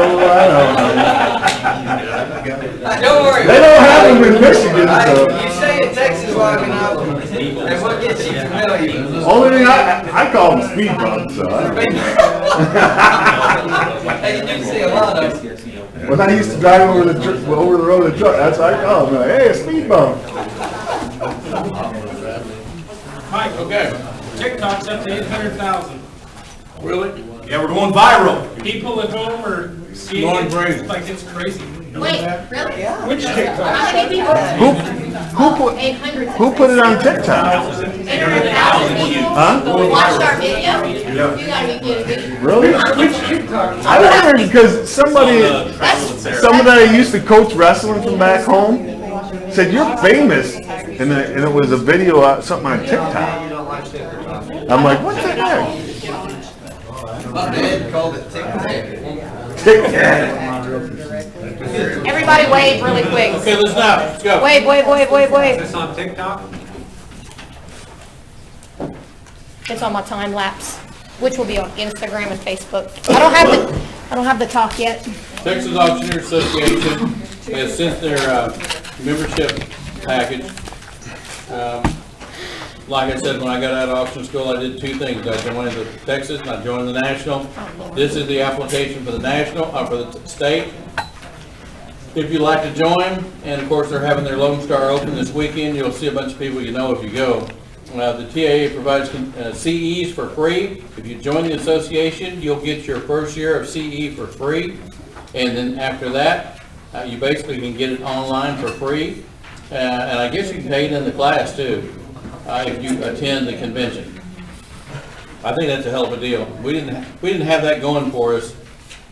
Don't worry. They don't have them in Michigan, so. You stay in Texas long enough, and what gets you familiar? Only thing I call them speed bumps, so I don't know. Hey, you do see a lot of them. When I used to drive over the road of the truck, that's what I call them. Like, hey, a speed bump. Mike, Okay. TikTok's up to 800,000. Really? Yeah, we're going viral. People at home are seeing Going it, crazy. like it's crazy. Wait, really? Which TikTok? How many people? Who put it on TikTok? 800,000 people? Huh? Watched our video? You gotta be kidding me. Really? Which TikTok? I wondered because somebody that I used to coach wrestling from back home said you're famous, and it was a video something on TikTok. I'm like, what the heck? My dad called it TikTok. Everybody wave really quick. Okay, let's go. Wave, wave, wave, wave, Is wave. this on TikTok? It's on my time lapse, which will be on Instagram and Facebook. I don't have the talk yet. Texas Auctioneer Association has sent their membership package. Like I said, when I got out of auction school, I did two things. I joined the Texas and I joined the National. This is the application for the National, for the state. If you'd like to join, and of course they're having their Lone Star Open this weekend, you'll see a bunch of people you know if you go. The TAA provides CEs for free. If you join the association, you'll get your first year of CE for free. And then after that, you basically can get it online for free. And I guess you can pay it in the class too, if you attend the convention. I think that's a hell of a deal. We didn't have that going for us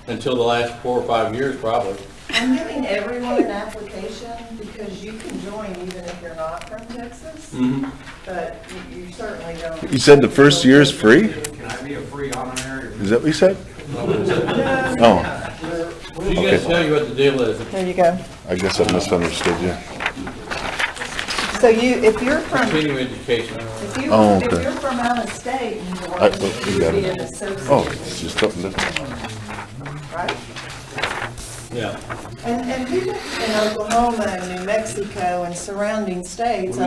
until the last 4 or 5 years probably. I'm giving everyone an application because you can join even if you're not from Texas, but you certainly don't. You said the first year is free? Can I be a free honorary? Is that what you said? Oh, She's gonna tell you what the deal is. There you go. I guess I misunderstood you. So if you're from, Continuing education. if Oh, okay. you're from out of state and you You want got to be it. an associate, Oh, it's just something different. right? Yeah. And people in Oklahoma and New Mexico and surrounding states,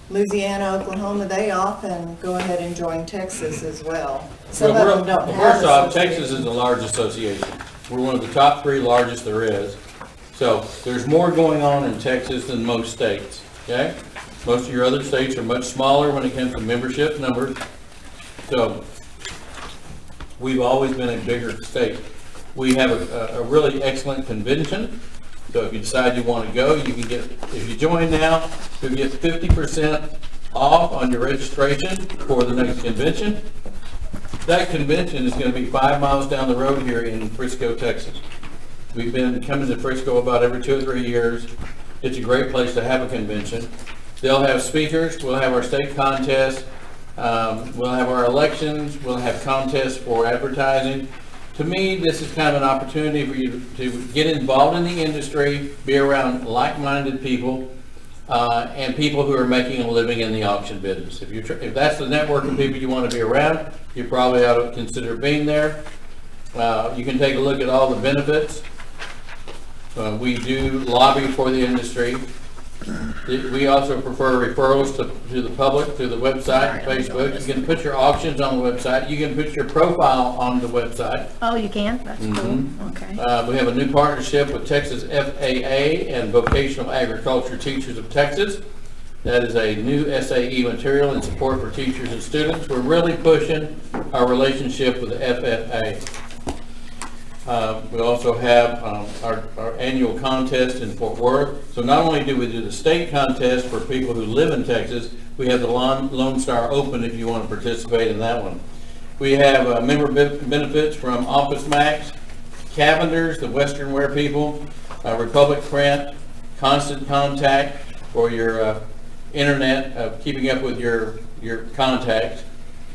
Louisiana, Oklahoma, they often go ahead and join Texas as well. Some of them don't have First off, associations. Texas is a large association. We're one of the top 3 largest there is. So there's more going on in Texas than most states, okay? Most of your other states are much smaller when it comes to membership numbers. So we've always been a bigger state. We have a really excellent convention. So if you decide you want to go, you can get, if you join now, you'll get 50% off on your registration for the next convention. That convention is going to be 5 miles down the road here in Frisco, Texas. We've been coming to Frisco about every 2 or 3 years. It's a great place to have a convention. They'll have speakers. We'll have our state contest. We'll have our elections, we'll have contests for advertising. To me, this is kind of an opportunity for you to get involved in the industry, be around like-minded people, and people who are making a living in the auction business. If that's the network of people you want to be around, you probably ought to consider being there. You can take a look at all the benefits. We do lobby for the industry. We also prefer referrals to the public through the website and Facebook. You can put your auctions on the website. You can put your profile on the website. Oh, you can? That's cool. Okay. We have a new partnership with Texas FAA and Vocational Agriculture Teachers of Texas. That is a new SAE material in support for teachers and students. We're really pushing our relationship with the FFA. We also have our annual contest in Fort Worth. So not only do we do the state contest for people who live in Texas, we have the Lone Star Open if you want to participate in that one. We have member benefits from Office Max, Cavender's, the Western Wear people, Republic Print, Constant Contact for your internet, keeping up with your contacts,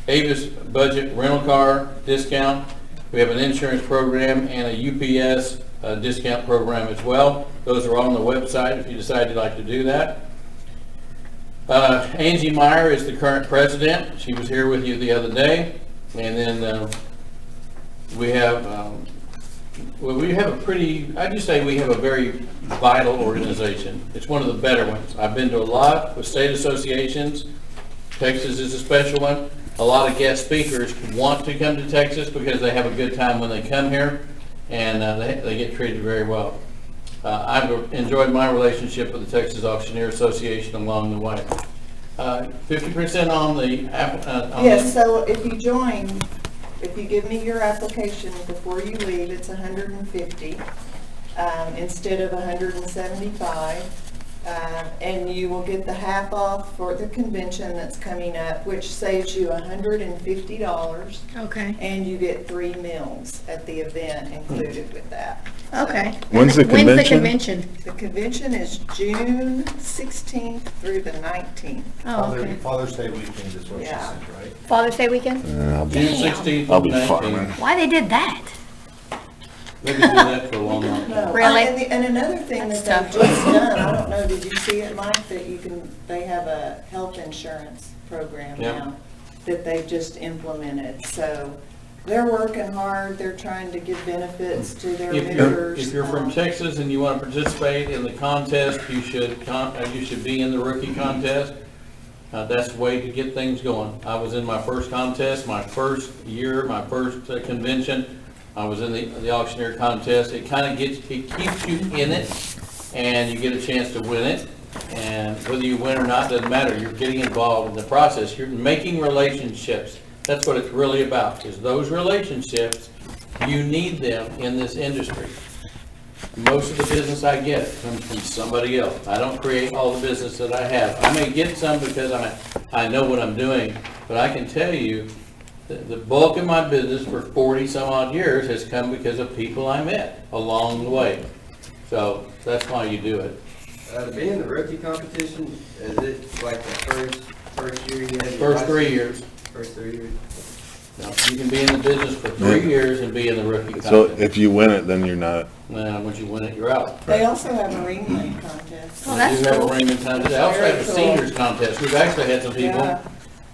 Avis Budget Rental Car Discount. We have an insurance program and a UPS discount program as well. Those are on the website if you decide you'd like to do that. Angie Meyer is the current president. She was here with you the other day. And then we have, I'd just say we have a very vital organization. It's one of the better ones. I've been to a lot with state associations. Texas is a special one. A lot of guest speakers want to come to Texas because they have a good time when they come here, and they get treated very well. I've enjoyed my relationship with the Texas Auctioneer Association along the way. 50% on the Yes, so if you join, if you give me your application before you leave, it's $150 instead of $175. And you will get the half off for the convention that's coming up, which saves you $150. Okay. And you get 3 meals at the event included with that. Okay. When's the convention? The convention is June 16th through the 19th. Oh, okay. Father's Day weekend is what she Yeah. said, right? Father's Day weekend? June 16th I'll and be 19th. farming. Why they did that? They've been doing that for a long time. No. Really? And another thing That's that they've tough. just done, I don't know, did you see it, Mike, that they have a health insurance program Yep. now that they've just implemented. So they're working hard, they're trying to give benefits to their members. If you're from Texas and you want to participate in the contest, you should be in the rookie contest. That's the way to get things going. I was in my first contest, my first year, my first convention. I was in the auctioneer contest. It keeps you in it, and you get a chance to win it. And whether you win or not doesn't matter. You're getting involved in the process. You're making relationships. That's what it's really about. Is those relationships, you need them in this industry. Most of the business I get comes from somebody else. I don't create all the business that I have. I may get some because I know what I'm doing, but I can tell you the bulk of my business for 40 some odd years has come because of people I met along the way. So that's why you do it. To be in the rookie competition, is it like the first year you had? First 3 years. First 3 years. No, you can be in the business for 3 years and be in the rookie contest. So if you win it, then you're not. Once you win it, you're out. They also have a ring lane contest. Oh, that's We do have cool. a ringing contest. They also have a Very cool. seniors contest. We've actually had some people Yeah.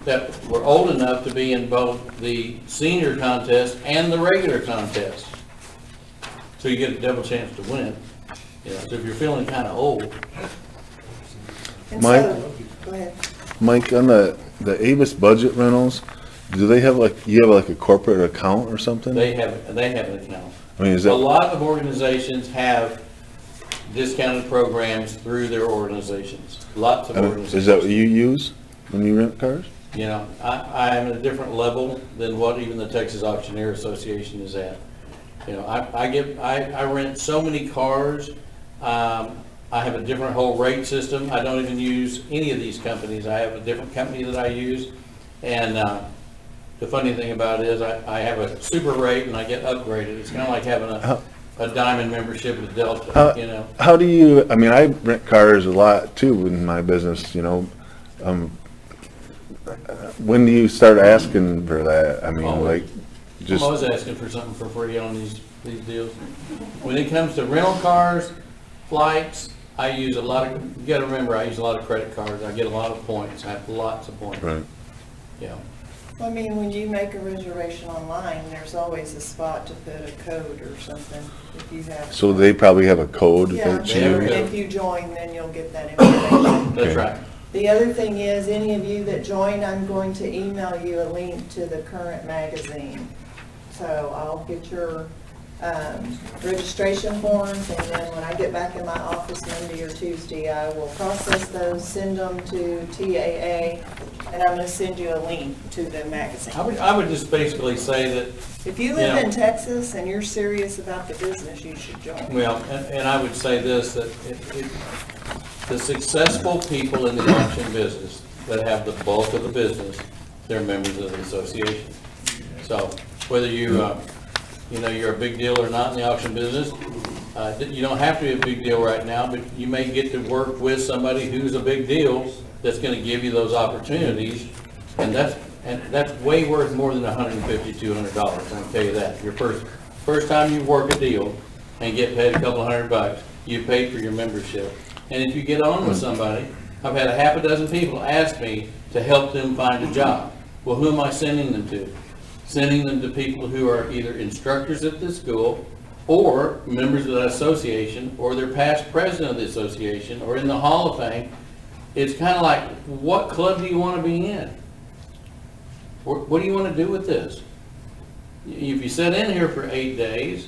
that were old enough to be in both the senior contest and the regular contest. So you get a double chance to win. So if you're feeling kind of old. And Mike? so, go ahead. Mike, on the Avis budget rentals, do they have you have like a corporate account or something? They have an account. I mean, is A that, lot of organizations have discounted programs through their organizations. Lots of organizations. is that what you use when you rent cars? I am at a different level than what even the Texas Auctioneer Association is at. I rent so many cars. I have a different whole rate system. I don't even use any of these companies. I have a different company that I use. And the funny thing about it is I have a super rate and I get upgraded. It's kind of like having a diamond membership with Delta, How do you, I mean, I rent cars a lot too in my business, when do you start asking for that? I mean, Always. like, I'm just, always asking for something for free on these deals. When it comes to rental cars, flights, I use a lot of, you gotta remember, I use a lot of credit cards. I get a lot of points. I have lots of points. right. Yeah. I mean, when you make a reservation online, there's always a spot to put a code or something if you have. So they probably have a code Yeah, that they have a you, code. if you join, then you'll get that information. That's Okay. right. The other thing is, any of you that join, I'm going to email you a link to the current magazine. So I'll get your registration forms, and then when I get back in my office Monday or Tuesday, I will process those, send them to TAA, and I'm going to send you a link to the magazine. I would just basically say that, If you live Yeah. in Texas and you're serious about the business, you should join. well, and I would say this, that the successful people in the auction business that have the bulk of the business, they're members of the association. So whether you you're a big deal or not in the auction business, you don't have to be a big deal right now, but you may get to work with somebody who's a big deal that's gonna give you those opportunities. And that's way worth more than $150, $200, I can tell you that. Your first time you work a deal and get paid a couple $100, you paid for your membership. And if you get on with somebody, I've had a half a dozen people ask me to help them find a job. Well, who am I sending them to? Sending them to people who are either instructors at the school, or members of the association, or they're past president of the association, or in the Hall of Fame. It's kind of like, what club do you want to be in? What do you want to do with this? If you sit in here for 8 days,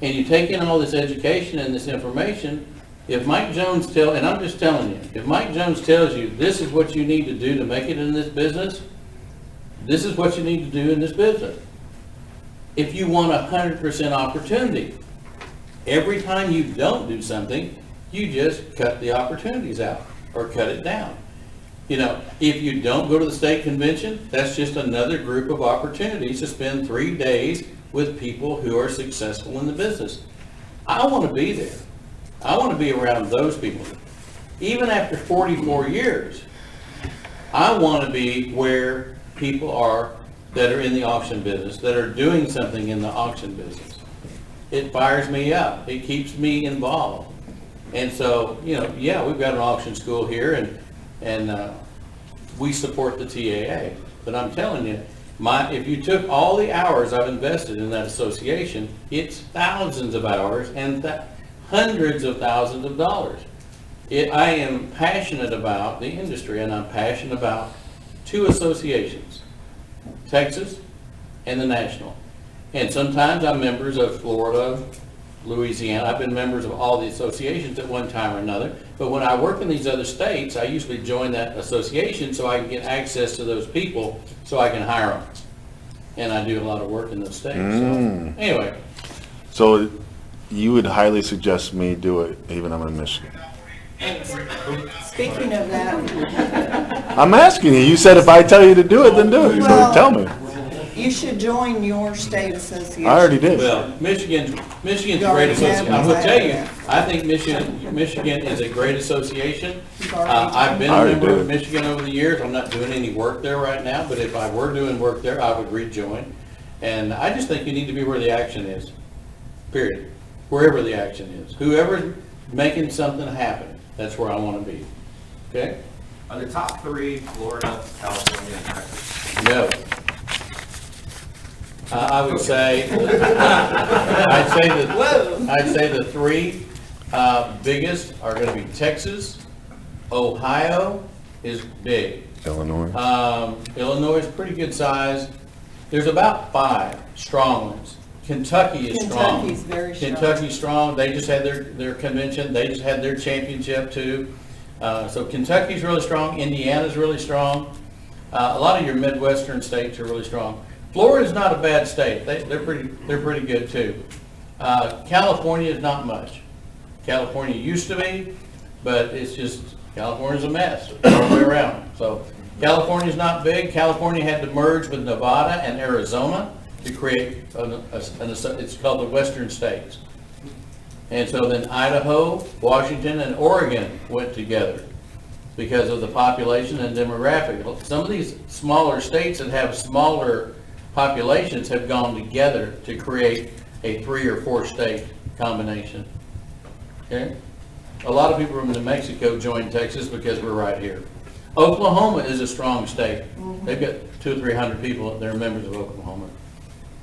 and you take in all this education and this information, if Mike Jones and I'm just telling you, if Mike Jones tells you this is what you need to do to make it in this business, this is what you need to do in this business. If you want 100% opportunity, every time you don't do something, you just cut the opportunities out or cut it down. You know, if you don't go to the state convention, that's just another group of opportunities to spend 3 days with people who are successful in the business. I want to be there. I want to be around those people. Even after 44 years, I want to be where people are that are in the auction business, that are doing something in the auction business. It fires me up. It keeps me involved. And so, yeah, we've got an auction school here, and we support the TAA. But I'm telling you, if you took all the hours I've invested in that association, it's thousands of hours and hundreds of thousands of dollars. I am passionate about the industry, and I'm passionate about 2 associations, Texas and the National. And sometimes I'm members of Florida, Louisiana. I've been members of all the associations at one time or another. But when I work in these other states, I usually join that association so I can get access to those people so I can hire them. And I do a lot of work in those states. So, anyway. So you would highly suggest me do it, even I'm in Michigan? Speaking of that, I'm asking you. You said if I tell you to do it, then do it. So Well- tell me. you should join your state association. I already did. Well, Michigan's a You great already association. have I'm gonna tell you, that. I think Michigan is a great association. You've already I've been I a already member of did. Michigan over the years. I'm not doing any work there right now, but if I were doing work there, I would rejoin. And I just think you need to be where the action is, period. Wherever the action is. Whoever's making something happen, that's where I want to be. Okay? Are the top 3 Florida, California, and Texas? No. I would say, I'd say the 3 biggest are going to be Texas, Ohio is big. Illinois. Illinois is pretty good size. There's about 5 strong ones. Kentucky is strong. Kentucky's very strong. Kentucky's strong. They just had their convention. They just had their championship too. So Kentucky's really strong. Indiana's really strong. A lot of your Midwestern states are really strong. Florida's not a bad state. They're pretty good too. California is not much. California used to be, but it's just, California's a mess all the way around. So California's not big. California had to merge with Nevada and Arizona to create it's called the Western States. And so then Idaho, Washington, and Oregon went together. because of the population and demographic. Some of these smaller states that have smaller populations have gone together to create a 3 or 4 state combination. Okay? A lot of people from New Mexico joined Texas because we're right here. Oklahoma is a strong state. They've got 200 or 300 people that are members of Oklahoma.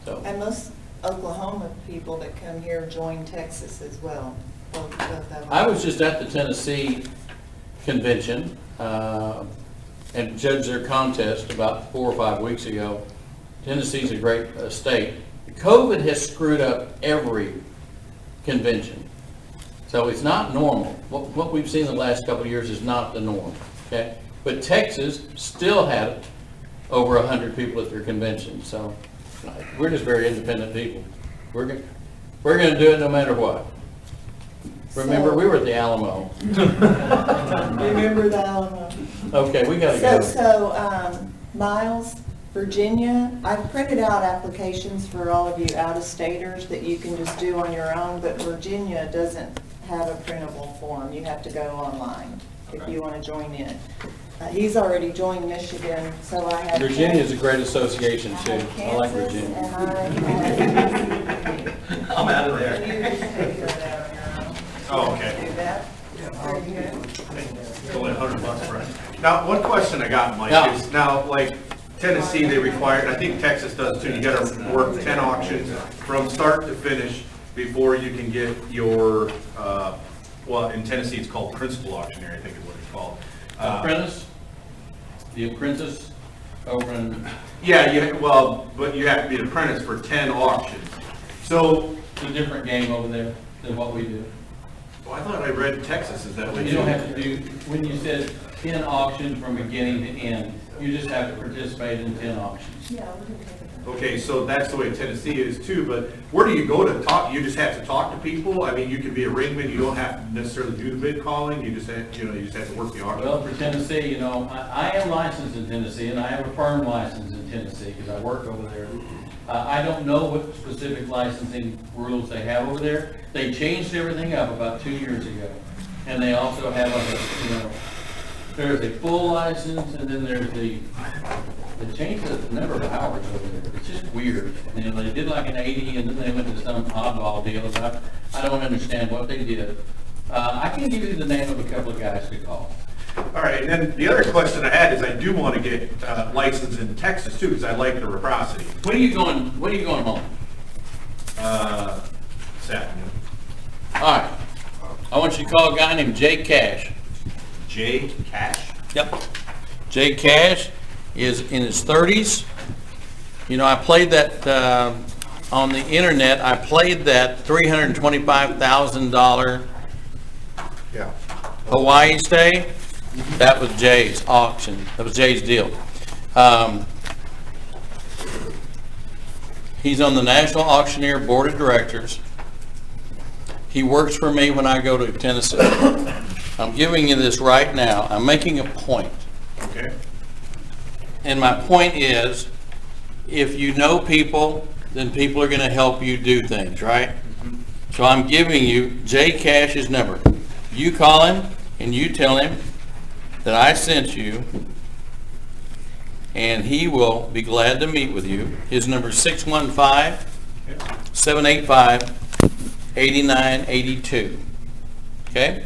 So. And most Oklahoma people that come here join Texas as well. Both of them. I was just at the Tennessee convention and judged their contest about 4 or 5 weeks ago. Tennessee's a great state. COVID has screwed up every convention. So it's not normal. What we've seen the last couple of years is not the norm. Okay? But Texas still had over 100 people at their convention. So we're just very independent people. We're going to do it no matter what. Remember, we were at the Alamo. Remember the Alamo. Okay, we got to go. So, Miles, Virginia, I've printed out applications for all of you out-of-staters that you can just do on your own, but Virginia doesn't have a printable form. You have to go online if you want to join in. He's already joined Michigan, so I have... Virginia is a great association, too. I like Virginia. I'm out of there. You just take care of that on your own. Oh, okay. Do that? Are you good? It's only $100, right? Now, one question I got, Mike, Yeah. is now, like, Tennessee, they require, and I think Texas does too, you gotta work 10 auctions from start to finish before you can get your, well, in Tennessee, it's called principal auctioneer, I think is what it's called. Apprentice? The apprentice over in... Yeah, well, but you have to be an apprentice for 10 auctions. So... It's a different game over there than what we do. Well, I thought I read Texas is that way. You don't have to do, when you said 10 auctions from beginning to end, you just have to participate in 10 auctions. Yeah, we can take it. Okay, so that's the way Tennessee is too, but where do you go to talk? You just have to talk to people? I mean, you can be a ringman, you don't have to necessarily do the bid calling, you just have, you just have to work the auction. Well, for Tennessee, I am licensed in Tennessee, and I have a firm license in Tennessee, because I work over there. I don't know what specific licensing rules they have over there. They changed everything up about 2 years ago, and they also have there's a full license, and then there's they changed the number of hours over there. It's just weird. They did like an 80, and then they went to some oddball deal. I don't understand what they did. I can give you the name of a couple of guys to call. All right, and then the other question I had is I do want to get licensed in Texas too, because I like the reciprocity. When are you going home? This afternoon. All right. I want you to call a guy named Jay Cash. Jay Cash? Yep. Jay Cash is in his 30s. I played that on the internet. I played that $325,000 Hawaii stay. That was Jay's auction. That was Jay's deal. He's on the National Auctioneer Board of Directors. He works for me when I go to Tennessee. I'm giving you this right now. I'm making a point. Okay. And my point is, if you know people, then people are going to help you do things, right? So I'm giving you Jay Cash's number. You call him and you tell him that I sent you, and he will be glad to meet with you. His number is 615-785-8982. Okay?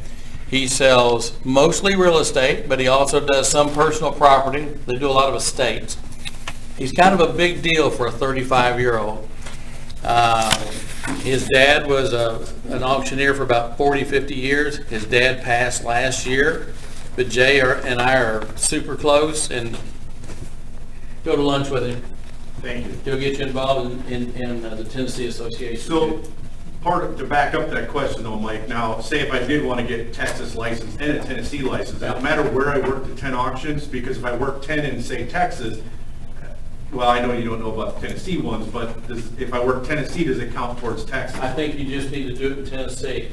He sells mostly real estate, but he also does some personal property. They do a lot of estates. He's kind of a big deal for a 35-year-old. His dad was an auctioneer for about 40, 50 years. His dad passed last year, but Jay and I are super close, and go to lunch with him. Thank you. He'll get you involved in the Tennessee Association. So, to back up that question though, Mike, now say if I did want to get Texas license and a Tennessee license, no matter where I worked the 10 auctions, because if I work 10 in say Texas, well, I know you don't know about the Tennessee ones, but if I work Tennessee, does it count towards Texas? I think you just need to do it in Tennessee.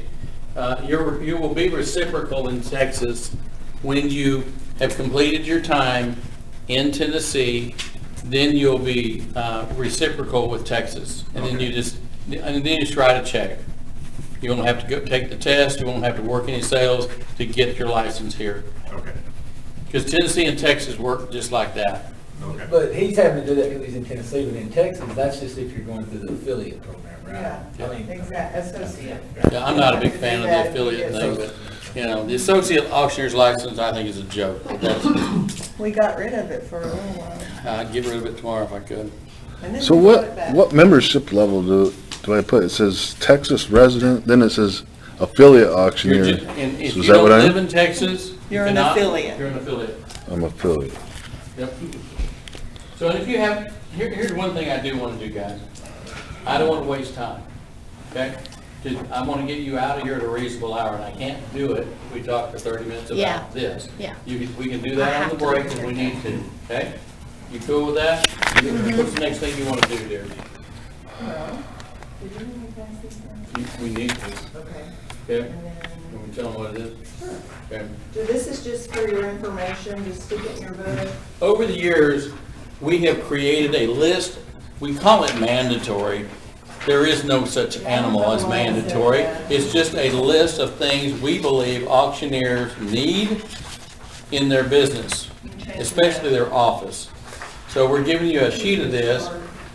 You will be reciprocal in Texas when you have completed your time in Tennessee. Then you'll be reciprocal with Texas, and then you just write a check. You won't have to go take the test. You won't have to work any sales to get your license here. Okay. Because Tennessee and Texas work just like that. Okay. But he's having to do that because he's in Tennessee, but in Texas, that's just if you're going through the affiliate program, right? Yeah, I mean, exactly, associate. Yeah, I'm not a big fan of the affiliate thing, but, you know, the associate auctioneer's license, I think is a joke. We got rid of it for a little while. I'd get rid of it tomorrow if I could. And then So we brought it back. what membership level do I put? It says Texas resident, then it says affiliate auctioneer. And if So you is that don't what I live am? in Texas, you You're an cannot. affiliate. You're an affiliate. I'm affiliate. Yep. So if you have, here's one thing I do want to do, guys. I don't want to waste time, okay? I want to get you out of here at a reasonable hour, and I can't do it if we talk for 30 minutes Yeah. about this. Yeah. We can do that on the break if we need to, okay? You cool with that? What's the next thing you want to do, dear? Well, did you need to pass these down? We need to, Okay. okay? And then, Can we tell them what it is? sure. Okay. So this is just for your information, just stick it in your book. Over the years, we have created a list. We call it mandatory. There is no such animal as mandatory. It's just a list of things we believe auctioneers need in their business, especially their office. So we're giving you a sheet of this,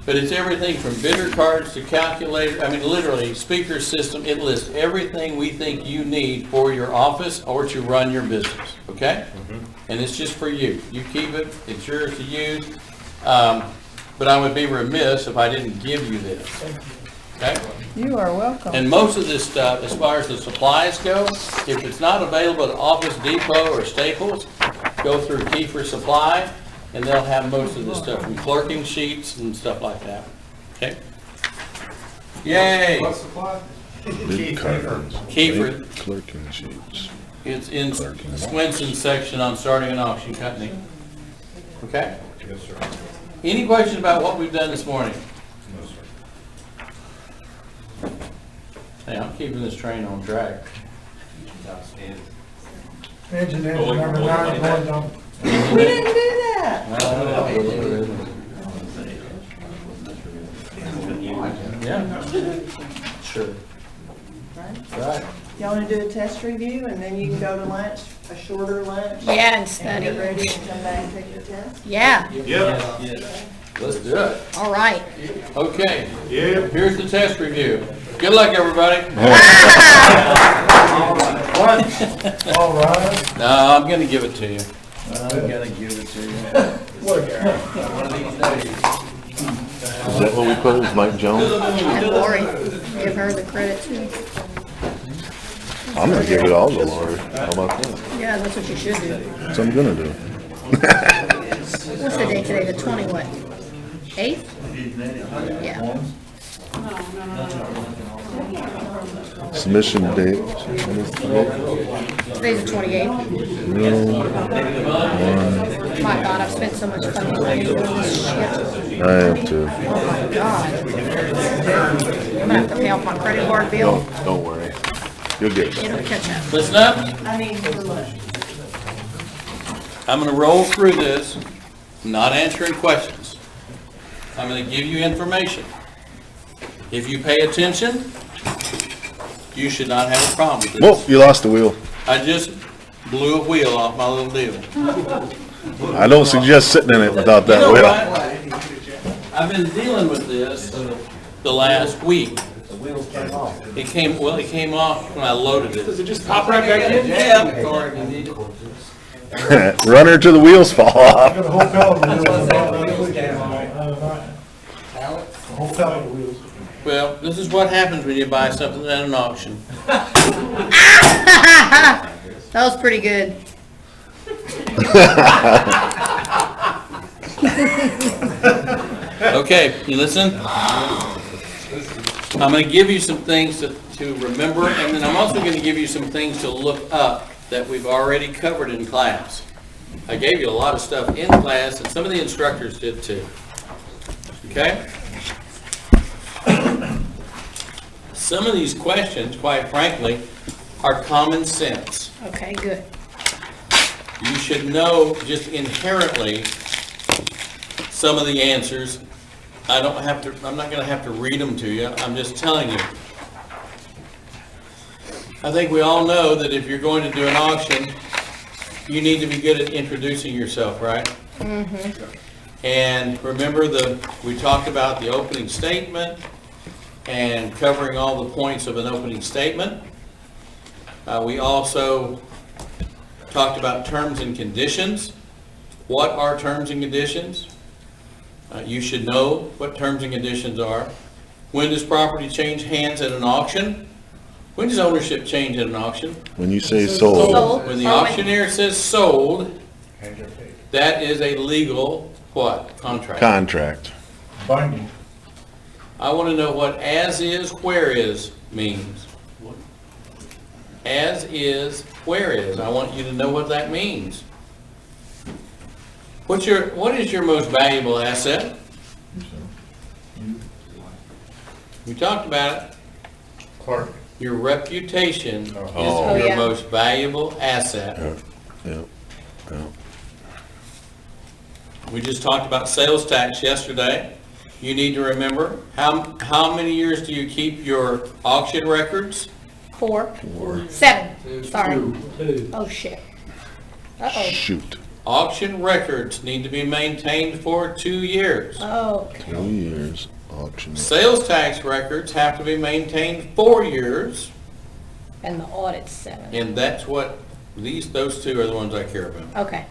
but it's everything from bidder cards to calculator, I mean, literally, speaker system. It lists everything we think you need for your office or to run your business, okay? And it's just for you. You keep it, it's yours to use. But I would be remiss if I didn't give you this, okay? You are welcome. And most of this stuff, as far as the supplies go, if it's not available at Office Depot or Staples, go through Kiefer Supply, and they'll have most of this stuff, from clerking sheets and stuff like that, okay? Yay! What supply? Bid cards. Kiefer. Clerking sheets. It's in Swinson's section on starting an auction company, okay? Yes, sir. Any questions about what we've done this morning? No, sir. Hey, I'm keeping this train on track. Engineer number 9 going on. We didn't do that. Yeah. Sure. Right. Y'all wanna do a test review and then you can go to lunch, a shorter lunch? Yeah, and And study. get ready and come back and take your test? Yeah, Yep. Let's do it. all right. Okay. Yep. Here's the test review. Good luck, everybody. All right. No, I'm gonna give it to you. I'm gonna give it to you. One of these days. Is that what we put as Mike Jones? And Lori, give her the credit too. I'm gonna give it all to Lori. How about that? Yeah, that's what you should do. That's what I'm gonna do. What's the date today, the 20 what? 8th? Yeah. Submission date. Today's the 28th. My God, I've spent so much fucking money doing this shit. I have to. Oh my God. I'm gonna have to pay off my credit card bill. Don't worry. You'll get it. It'll catch up. Listen up. I mean, for lunch. I'm gonna roll through this, not answering questions. I'm gonna give you information. If you pay attention, you should not have a problem with Whoa, this. you lost the wheel. I just blew a wheel off my little deal. I don't suggest sitting in it without You that know wheel. what? I've been dealing with this the last week. It came off when I loaded it. Does it just pop right back in? Yeah. Run her till the wheels fall off. Well, this is what happens when you buy something at an auction. That was pretty good. Okay, you listen? I'm going to give you some things to remember, and then I'm also going to give you some things to look up that we've already covered in class. I gave you a lot of stuff in class, and some of the instructors did too. Okay? Some of these questions, quite frankly, are common sense. Okay, good. You should know just inherently some of the answers. I'm not going to have to read them to you. I'm just telling you. I think we all know that if you're going to do an auction, you need to be good at introducing yourself, right? And remember we talked about the opening statement and covering all the points of an opening statement. We also talked about terms and conditions. What are terms and conditions? You should know what terms and conditions are. When does property change hands at an auction? When does ownership change at an auction? When you say sold. When the auctioneer says sold, that is a legal what? Contract. Contract. Binding. I want to know what as is, where is means. As is, where is. I want you to know what that means. What is your most valuable asset? We talked about it. Clark. Your reputation is Oh, your yeah. most valuable asset. Yeah. We just talked about sales tax yesterday. You need to remember, how many years do you keep your auction records? 4. 7. Sorry. Oh, shit. Uh-oh. Shoot. Auction records need to be maintained for 2 years. Oh. 2 years auction. Sales tax records have to be maintained 4 years, And the audit's 7. and that's what, those two are the ones I care about. Okay.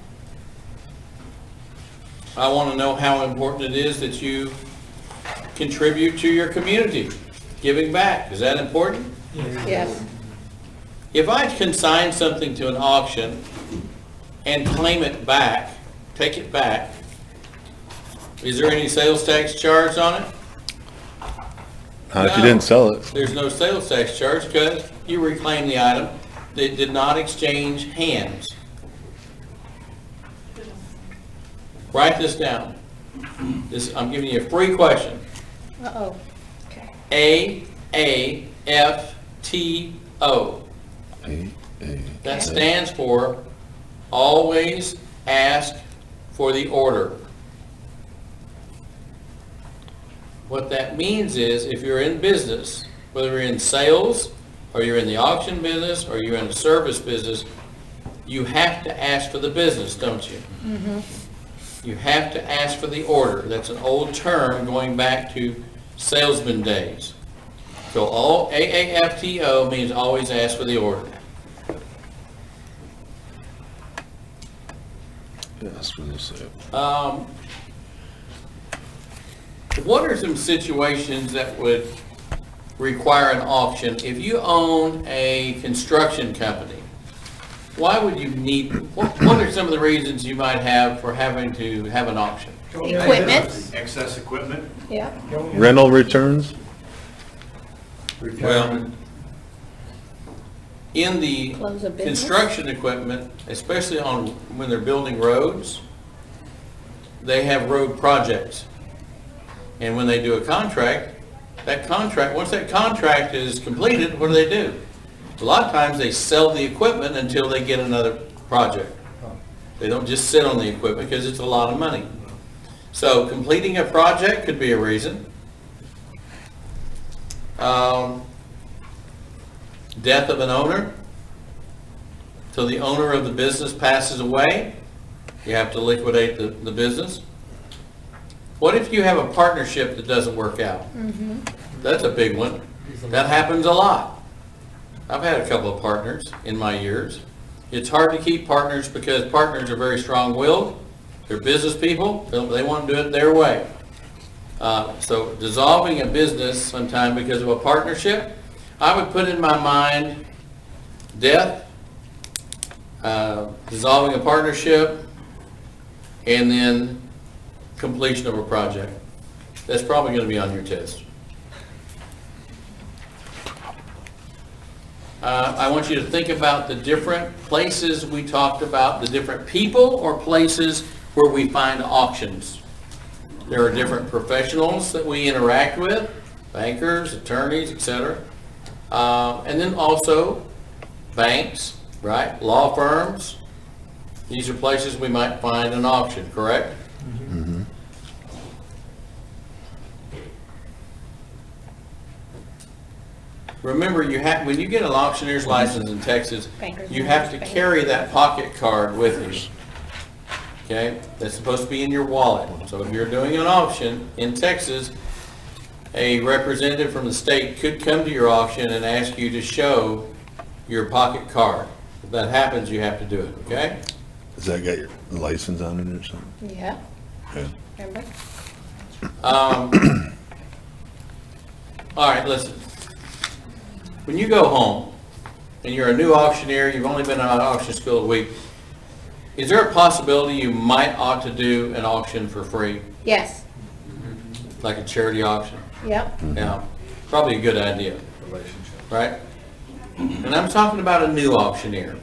I want to know how important it is that you contribute to your community, giving back. Is that important? Yes. If I consign something to an auction and claim it back, take it back, is there any sales tax charged on it? Not if you didn't sell it. There's no sales tax charge because you reclaim the item. It did not exchange hands. Write this down. I'm giving you a free question. Uh-oh. Okay. AAFTO. That stands for always ask for the order. What that means is if you're in business, whether you're in sales or you're in the auction business or you're in the service business, you have to ask for the business, don't you? You have to ask for the order. That's an old term going back to salesman days. So all AAFTO means always ask for the order. Yes, for the sale. What are some situations that would require an auction? If you own a construction company, why would you need, what are some of the reasons you might have for having to have an auction? Equipment. Excess equipment. Yeah. Rental returns? Well, in the Close a business. construction equipment, especially when they're building roads, they have road projects. And when they do a contract, once that contract is completed, what do? A lot of times they sell the equipment until they get another project. They don't just sit on the equipment because it's a lot of money. So completing a project could be a reason. Death of an owner. So the owner of the business passes away, you have to liquidate the business. What if you have a partnership that doesn't work out? That's a big one. That happens a lot. I've had a couple of partners in my years. It's hard to keep partners because partners are very strong-willed. They're business people. They want to do it their way. So dissolving a business sometime because of a partnership, I would put in my mind death, dissolving a partnership, and then completion of a project. That's probably going to be on your test. I want you to think about the different places we talked about, the different people or places where we find auctions. There are different professionals that we interact with, bankers, attorneys, etc. And then also banks, right? Law firms. These are places we might find an auction, correct? remember, when you get an auctioneer's license in Texas, you have to carry that pocket card with you. Okay? That's supposed to be in your wallet. So if you're doing an auction in Texas, a representative from the state could come to your auction and ask you to show your pocket card. If that happens, you have to do it, okay? Does that got your license on it or something? Yeah. Yeah. Remember? All right, listen. When you go home and you're a new auctioneer, you've only been on auction school a week, is there a possibility you might ought to do an auction for free? Yes. Like a charity auction? Yep. Yeah, probably a good idea, right? And I'm talking about a new auctioneer.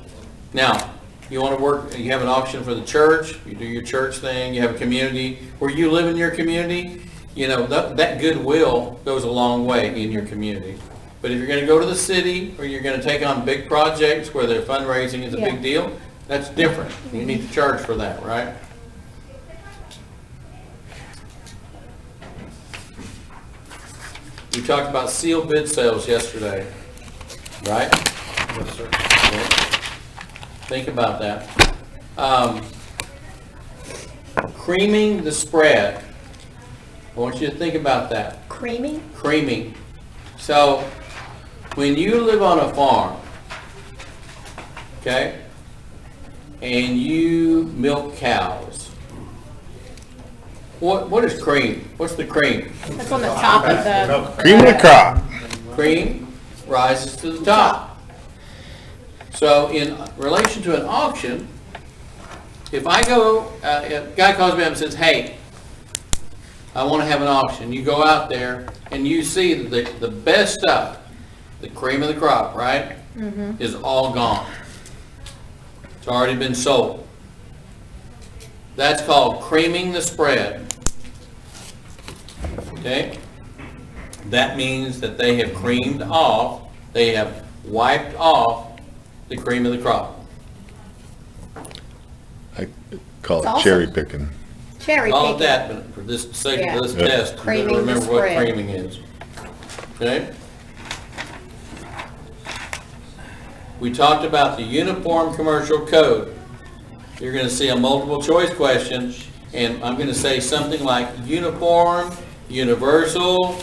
Now, you want to work, you have an auction for the church, you do your church thing, you have a community, where you live in your community, you know, that goodwill goes a long way in your community. But if you're going to go to the city, or you're going to take on big projects where their fundraising is a big deal, that's different. You need to charge for that, right? We talked about sealed bid sales yesterday, right? Yes, sir. Think about that. Creaming the spread. I want you to think about that. Creaming? Creaming. So, when you live on a farm, okay, and you milk cows, what is cream? What's the cream? That's on the top of the... Cream of the crop. Cream rises to the top. So in relation to an auction, if I go, a guy calls me up and says, hey, I want to have an auction. You go out there and you see that the best stuff, the cream of the crop, right, is all gone. It's already been sold. That's called creaming the spread. Okay? That means that they have creamed off, they have wiped off the cream of the crop. I call It's it awesome. cherry picking. Cherry All of picking. that, but for this sake of this Yeah. test, you Creaming gotta the remember what spread. creaming is. Okay? We talked about the Uniform Commercial Code. You're gonna see a multiple choice question, and I'm gonna say something like uniform, universal,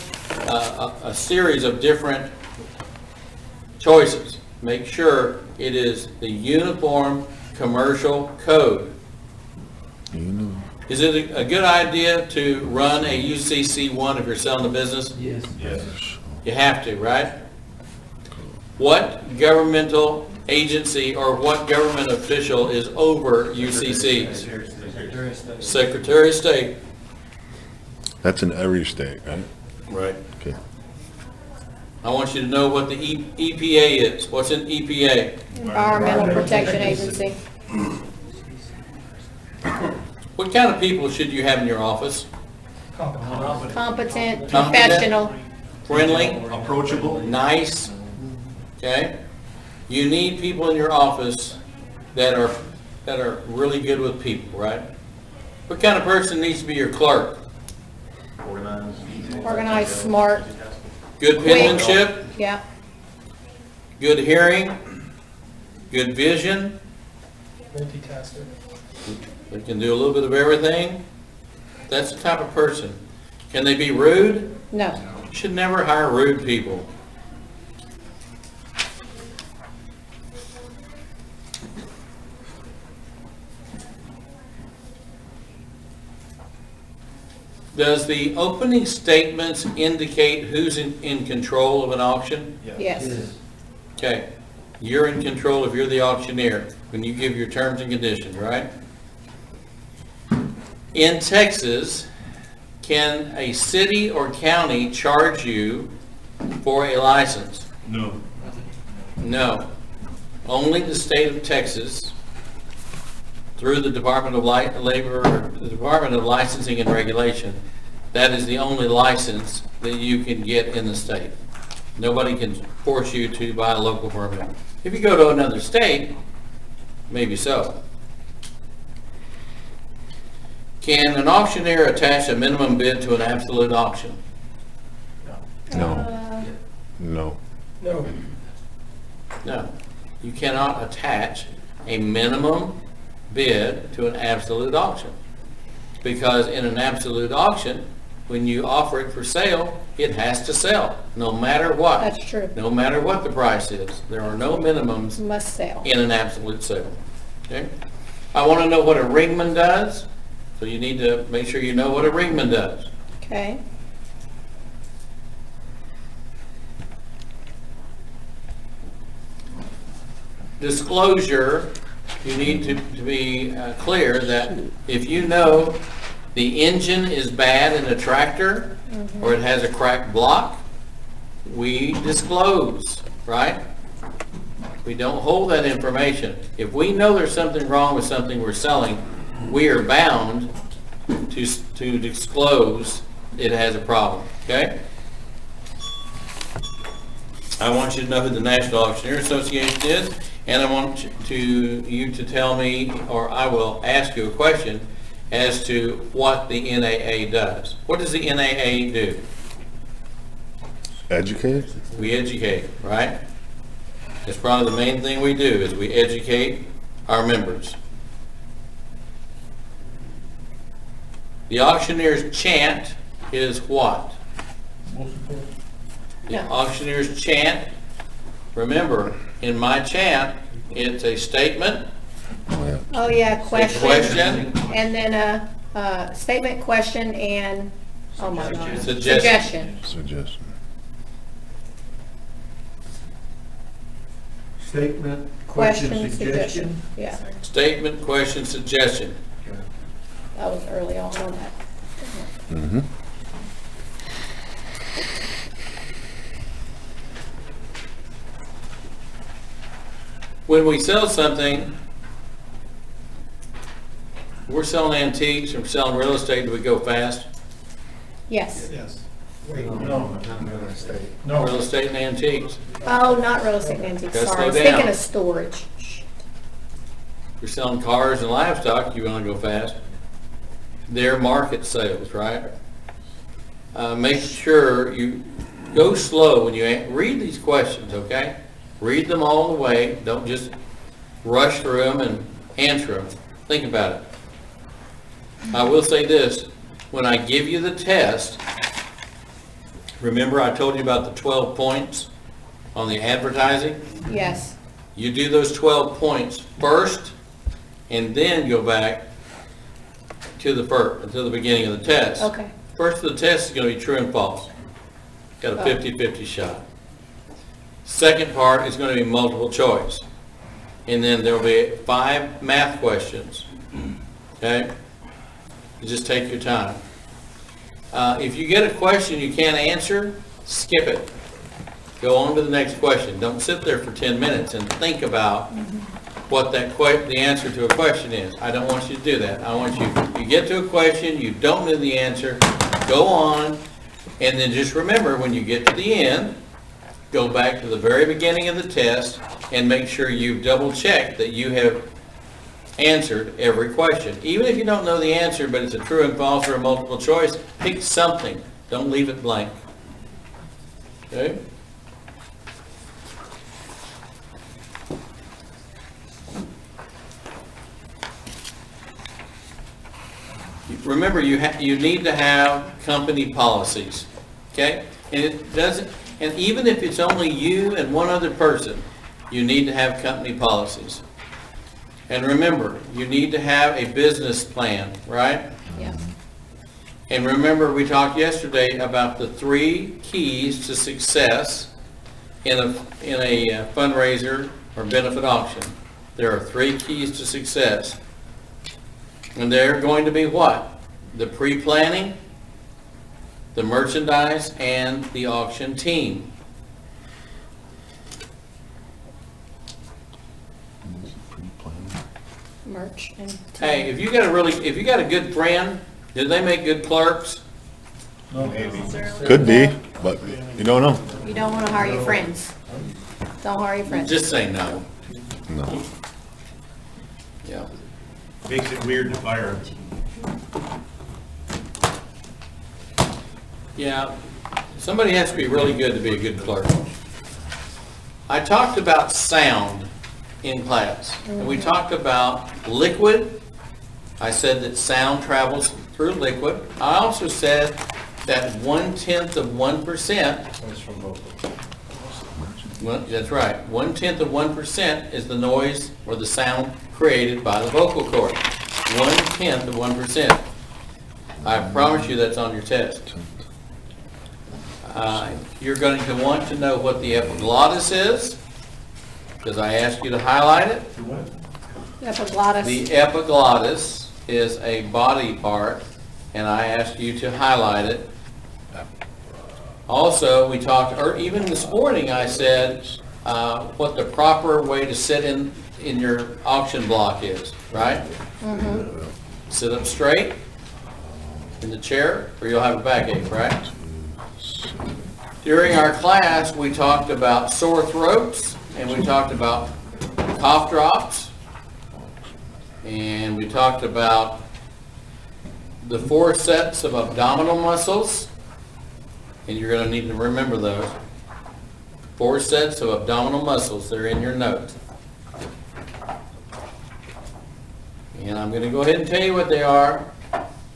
a series of different choices. Make sure it is the Uniform Commercial Code. Is it a good idea to run a UCC1 if you're selling a business? Yes. You have to, right? What governmental agency or what government official is over UCCs? Secretary of State. That's in every state, right? Right. Okay. I want you to know what the EPA is. What's an EPA? Environmental Protection Agency. What kind of people should you have in your office? Competent, professional. Friendly? Approachable? Nice? Okay? You need people in your office that are really good with people, right? What kind of person needs to be your clerk? Organized, smart. Good penmanship, Yeah. good hearing, good vision. Multitasker. They can do a little bit of everything. That's the type of person. Can they be rude? No. You should never hire rude people. Does the opening statements indicate who's in control of an auction? Yes. Okay, you're in control if you're the auctioneer, when you give your terms and conditions, right? In Texas, can a city or county charge you for a license? No. No. Only the state of Texas, through the Department of Labor, the Department of Licensing and Regulation, that is the only license that you can get in the state. Nobody can force you to buy a local permit. If you go to another state, maybe so. Can an auctioneer attach a minimum bid to an absolute auction? No. No. No. No. You cannot attach a minimum bid to an absolute auction. Because in an absolute auction, when you offer it for sale, it has to sell, no matter what. That's true. No matter what the price is. There are no minimums Must sell. in an absolute sale. Okay? I want to know what a ringman does, so you need to make sure you know what a ringman does. Okay. Disclosure, you need to be clear that if you know the engine is bad in a tractor or it has a cracked block, we disclose, right? We don't hold that information. If we know there's something wrong with something we're selling, we are bound to disclose it has a problem, okay? I want you to know who the National Auctioneer Association is, and I want you to tell me, or I will ask you a question as to what the NAA does. What does the NAA do? Educate? We educate, right? It's probably the main thing we do is we educate our members. The auctioneer's chant is what? The auctioneer's chant, remember, in my chant, it's a statement. Oh, yeah, question. Question. And then a statement, question, and, oh my God. Suggestion. Suggestion. Statement, Question, suggestion. Yeah, Statement, question, suggestion. that was early on that. Mm-hmm. When we sell something, we're selling antiques, we're selling real estate, do we go fast? Yes. Yes. No. Real estate and antiques. Oh, not real estate and antiques, Gotta sorry. I was slow thinking down. of storage. You're selling cars and livestock, you want to go fast. They're market sales, right? Make sure you go slow when you read these questions, okay? Read them all the way. Don't just rush through them and answer them. Think about it. I will say this. When I give you the test, remember I told you about the 12 points on the advertising? Yes. You do those 12 points first, and then go back to the beginning of the test. Okay. First of the test is going to be true and false. Got a 50-50 shot. Second part is going to be multiple choice. And then there'll be 5 math questions. Okay? You just take your time. If you get a question you can't answer, skip it. Go on to the next question. Don't sit there for 10 minutes and think about what the answer to a question is. I don't want you to do that. I want you get to a question, you don't know the answer, go on, and then just remember when you get to the end, go back to the very beginning of the test and make sure you've double checked that you have answered every question. Even if you don't know the answer, but it's a true and false or a multiple choice, pick something. Don't leave it blank. Okay? Remember, you need to have company policies, okay? And it doesn't. And even if it's only you and one other person, you need to have company policies. And remember, you need to have a business plan, right? Yeah. And remember, we talked yesterday about the 3 keys to success in a fundraiser or benefit auction. There are 3 keys to success. And they're going to be what? The pre-planning, the merchandise, and the auction team. Merch and. Hey, if you got a good friend, do they make good clerks? Could be, but you don't know. You don't want to hire your friends. Don't hire your friends. Just say no. No. Yeah. Makes it weird to fire them. Yeah. Somebody has to be really good to be a good clerk. I talked about sound in class, and we talked about liquid. I said that sound travels through liquid. I also said that 1/10 of 1%. Noise from vocal. Well, that's right. 1/10 of 1% is the noise or the sound created by the vocal cord. 1/10 of 1%. I promise you that's on your test. You're going to want to know what the epiglottis is, because I asked you to highlight it. Epiglottis. The epiglottis is a body part, and I asked you to highlight it. Also, we talked, or even this morning, I said what the proper way to sit in your auction block is, right? Mm-hmm. Sit up straight in the chair, or you'll have a backache, right? During our class, we talked about sore throats, and we talked about cough drops, and we talked about the 4 sets of abdominal muscles, and you're going to need to remember those. 4 sets of abdominal muscles, they're in your note. And I'm going to go ahead and tell you what they are,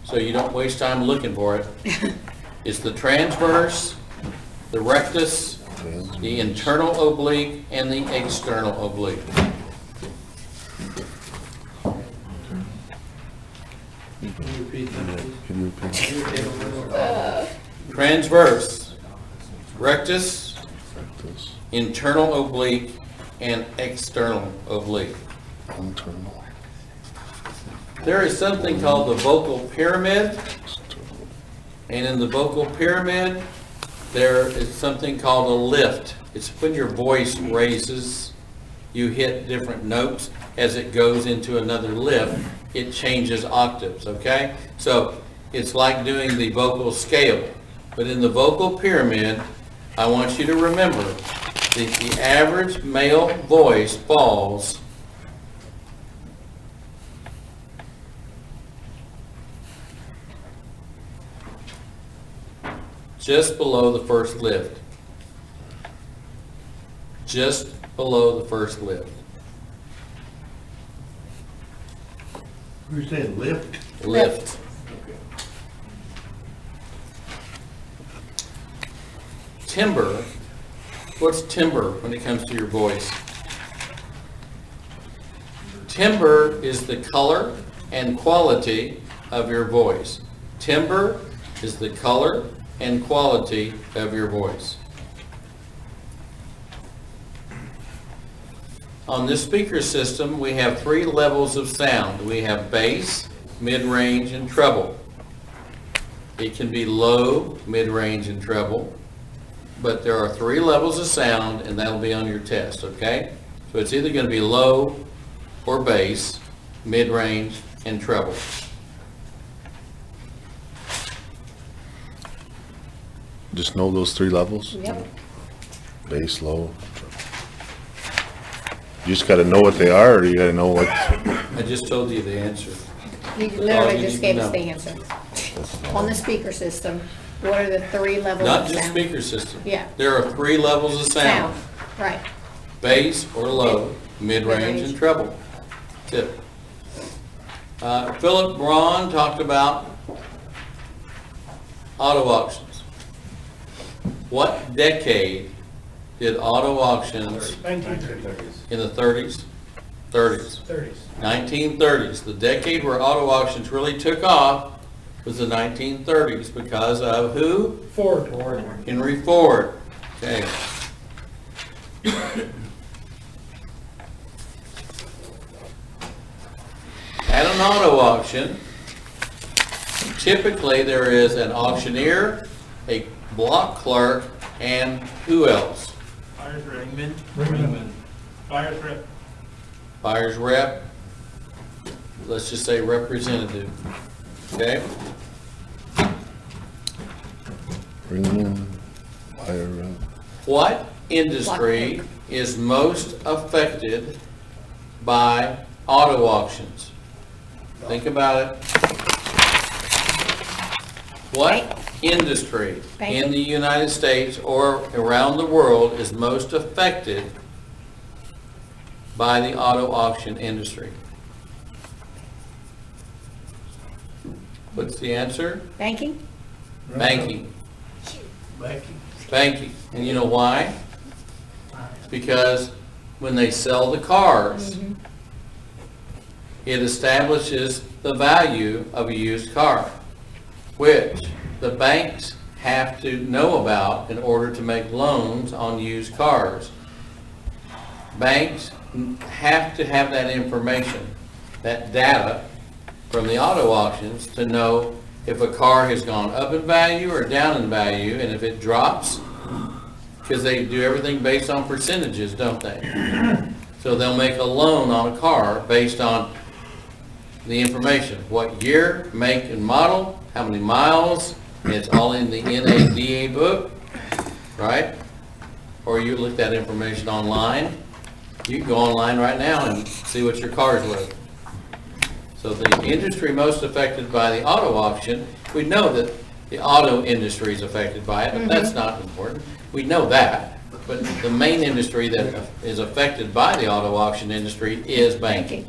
so you don't waste time looking for it. It's the transverse, the rectus, the internal oblique, and the external oblique. Transverse, rectus, internal oblique, and external oblique. There is something called the vocal pyramid, and in the vocal pyramid, there is something called a lift. It's when your voice raises, you hit different notes. As it goes into another lift, it changes octaves, okay? So it's like doing the vocal scale. But in the vocal pyramid, I want you to remember that the average male voice falls just below the first lift. Just below the first lift. You said lift? Lift. Timbre. What's timbre when it comes to your voice? Timbre is the color and quality of your voice. Timbre is the color and quality of your voice. On this speaker system, we have 3 levels of sound. We have bass, mid-range, and treble. It can be low, mid-range, and treble, but there are 3 levels of sound, and that'll be on your test, okay? So it's either going to be low or bass, mid-range, and treble. Just know those 3 levels? Yep. Bass, low. You just gotta know what they are, or you gotta know what? I just told you the answer. You all literally you just need to gave us know. the answer. On the speaker system, what are the 3 levels Not of just sound? speaker system. Yeah. There are 3 levels of sound. Right. Bass or low, mid-range, Mid-range. and treble. Tip. Philip Braun talked about auto auctions. What decade did auto auctions 1930s. in the 30s? 30s. 30s. 1930s. The decade where auto auctions really took off was the 1930s because of who? Ford. Henry Ford. Okay. At an auto auction, typically there is an auctioneer, a block clerk, and who else? Buyer's rep. Buyer's rep. Buyer's rep. Let's just say representative. Okay? What industry is most affected by auto auctions? Think about it. What industry Thank in you. the United States or around the world is most affected by the auto auction industry? What's the answer? Banking? Banking. Banking. And you know why? Because when they sell the cars, it establishes the value of a used car, which the banks have to know about in order to make loans on used cars. Banks have to have that information, that data from the auto auctions to know if a car has gone up in value or down in value, and if it drops, because they do everything based on percentages, don't they? So they'll make a loan on a car based on the information, what year, make, and model, how many miles. It's all in the NADA book, right? Or you look that information online. You can go online right now and see what your car's worth. So the industry most affected by the auto auction, we know that the auto industry is affected by it, but that's not important. We know that. But the main industry that is affected by the auto auction industry is banking.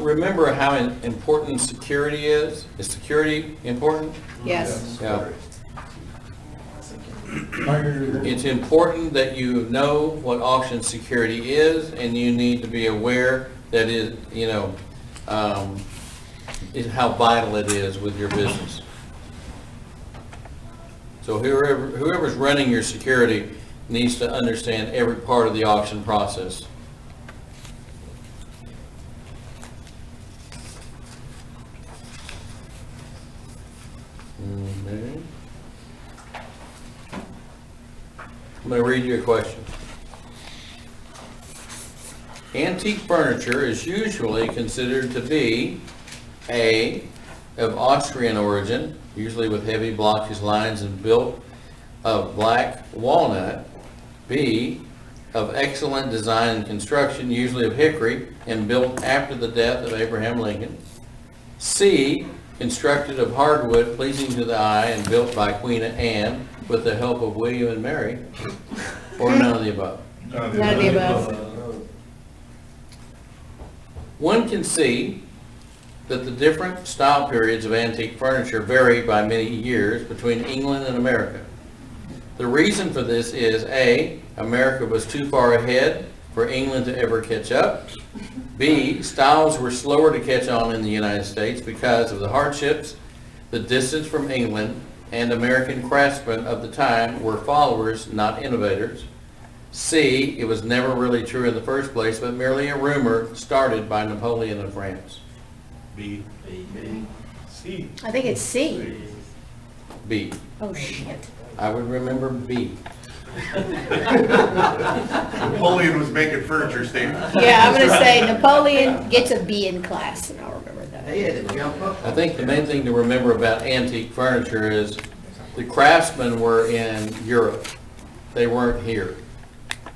Remember how important security is? Is security important? Yes. Yeah. It's important that you know what auction security is, and you need to be aware that it, is how vital it is with your business. So whoever's running your security needs to understand every part of the auction process. I'm going to read you a question. Antique furniture is usually considered to be A, of Austrian origin, usually with heavy blockish lines and built of black walnut. B, of excellent design and construction, usually of hickory, and built after the death of Abraham Lincoln. C, constructed of hardwood, pleasing to the eye, and built by Queen Anne with the help of William and Mary, or none of the above? None of the above. One can see that the different style periods of antique furniture vary by many years between England and America. The reason for this is A, America was too far ahead for England to ever catch up. B, styles were slower to catch on in the United States because of the hardships, the distance from England, and American craftsmen of the time were followers, not innovators. C, it was never really true in the first place, but merely a rumor started by Napoleon of France. B. C. I think it's C. B. Oh, shit. I would remember B. Napoleon was making furniture statements. Yeah, I'm gonna say Napoleon gets a B in class, and I'll remember that. I think the main thing to remember about antique furniture is the craftsmen were in Europe. They weren't here.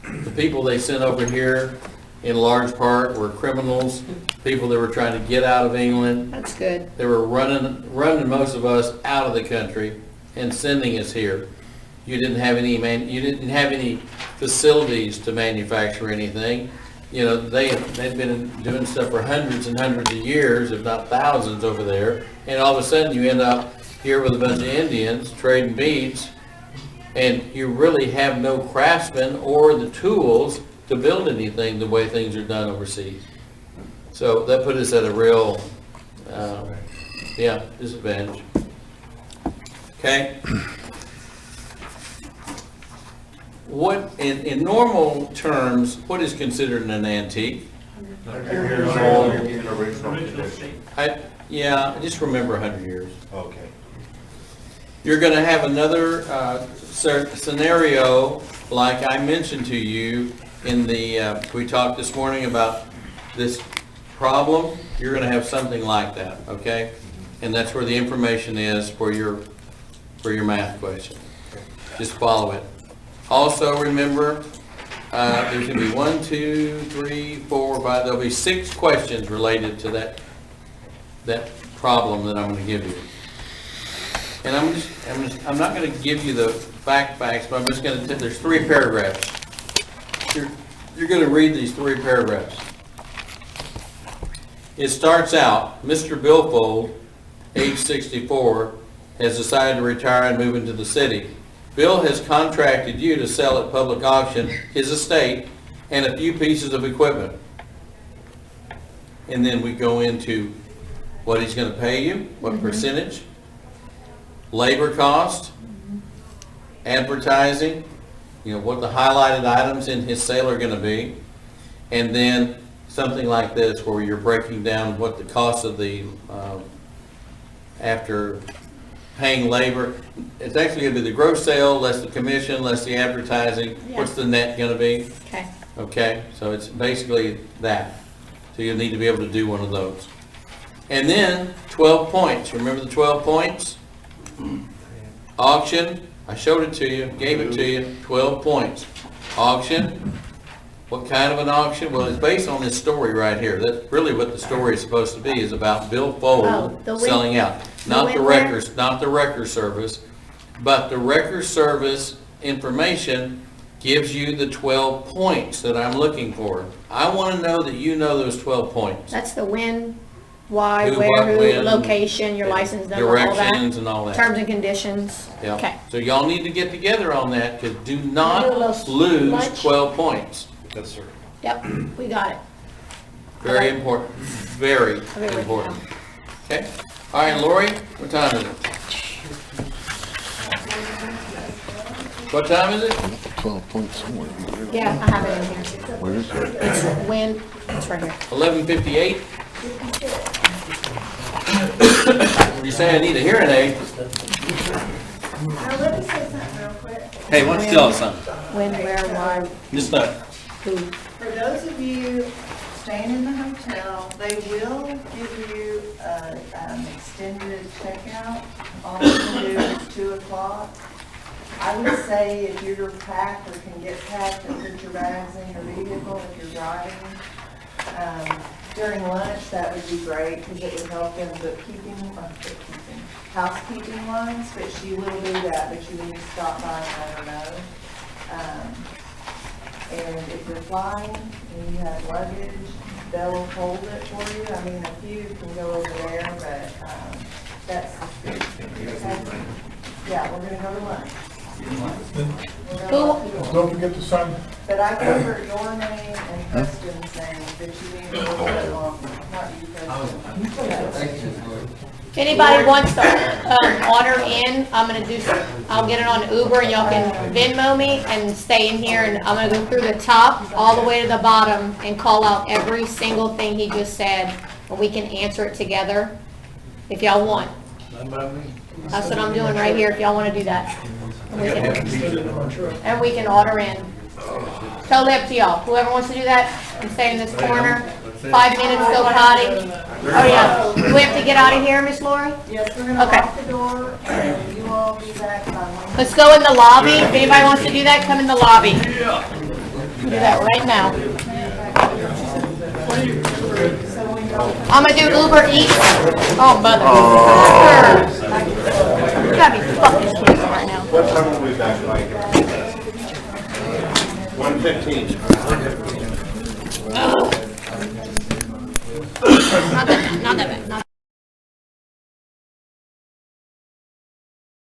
The people they sent over here in large part were criminals, people that were trying to get out of England. That's good. They were running most of us out of the country and sending us here. You didn't have any facilities to manufacture anything. You know, they'd been doing stuff for hundreds and hundreds of years, if not thousands over there. And all of a sudden you end up here with a bunch of Indians trading beads, and you really have no craftsmen or the tools to build anything the way things are done overseas. So that put us at a real, disadvantage. Okay? What, in normal terms, what is considered an antique? 100 years old in original condition. I just remember 100 years. Okay. You're going to have another scenario like I mentioned to you in the, we talked this morning about this problem. You're going to have something like that, okay? And that's where the information is for your math question. Just follow it. Also, remember, there's gonna be 1, 2, 3, 4, 5, there'll be 6 questions related to that problem that I'm gonna give you. And I'm not gonna give you the facts, but I'm just gonna, there's 3 paragraphs. You're gonna read these 3 paragraphs. It starts out, Mr. Billfold, age 64, has decided to retire and move into the city. Bill has contracted you to sell at public auction his estate and a few pieces of equipment. And then we go into what he's gonna pay you, what percentage, labor cost, advertising, what the highlighted items in his sale are gonna be, and then something like this where you're breaking down what the cost of the, after paying labor, it's actually gonna be the gross sale, less the commission, less the advertising, what's the net gonna be? Okay. Okay, so it's basically that. So you'll need to be able to do one of those. And then 12 points, remember the 12 points? Auction, I showed it to you, gave it to you, 12 points. Auction, what kind of an auction? Well, it's based on this story right here. That's really what the story is supposed to be, is about Bill Fold selling out. Not the wrecker service, but the wrecker service information gives you the 12 points that I'm looking for. I want to know that you know those 12 points. That's the when, why, Who, where, what, who, when, location, your license number, all that. Directions and all that. Terms and conditions. Yeah. Okay. So y'all need to get together on that, because do not Do a little lose lunch. 12 points. Yes, sir. Yep, we got it. Very important, very important. Okay? All right, Lori, what time is it? What time is it? 12 points somewhere. Yeah, I have it in here. Where is it? It's when, it's right here. 11:58. You say I need a hearing aid. Now, let me say something real quick. Hey, why don't you tell us something? When, where, why, Just who. For those of you staying in the hotel, they will give you an extended checkout. All you can do is 2 o'clock. I would say if you're packed or can get packed and put your bags in your vehicle if you're driving, during lunch, that would be great because it would help in housekeeping ones, but she will do that, but you need to stop by and let her know. And if you're flying and you have luggage, they'll hold it for you. I mean, a few can go over there, but that's, yeah, we're gonna go to lunch. Don't forget to sign. But I covered your name and Preston's name, but you need to look at it on, not you, Preston. If anybody wants to order in, I'll get it on Uber and y'all can Venmo me and stay in here and I'm gonna go through the top all the way to the bottom and call out every single thing he just said and we can answer it together if y'all want. That's what I'm doing right here if y'all wanna do that. And we can order in. Totally up to y'all. Whoever wants to do that, can stay in this corner. 5 minutes, go potty. Oh yeah. Do we have to get out of here, Miss Lori? Yes, we're gonna lock the door and you all be back by Wednesday. Let's go in the lobby. If anybody wants to do that, come in the lobby. Do that right now. I'm gonna do Uber Eats. Oh, mother. You gotta be fucking kidding me right now. What time will we be back, Mike? 1:15. Not that bad.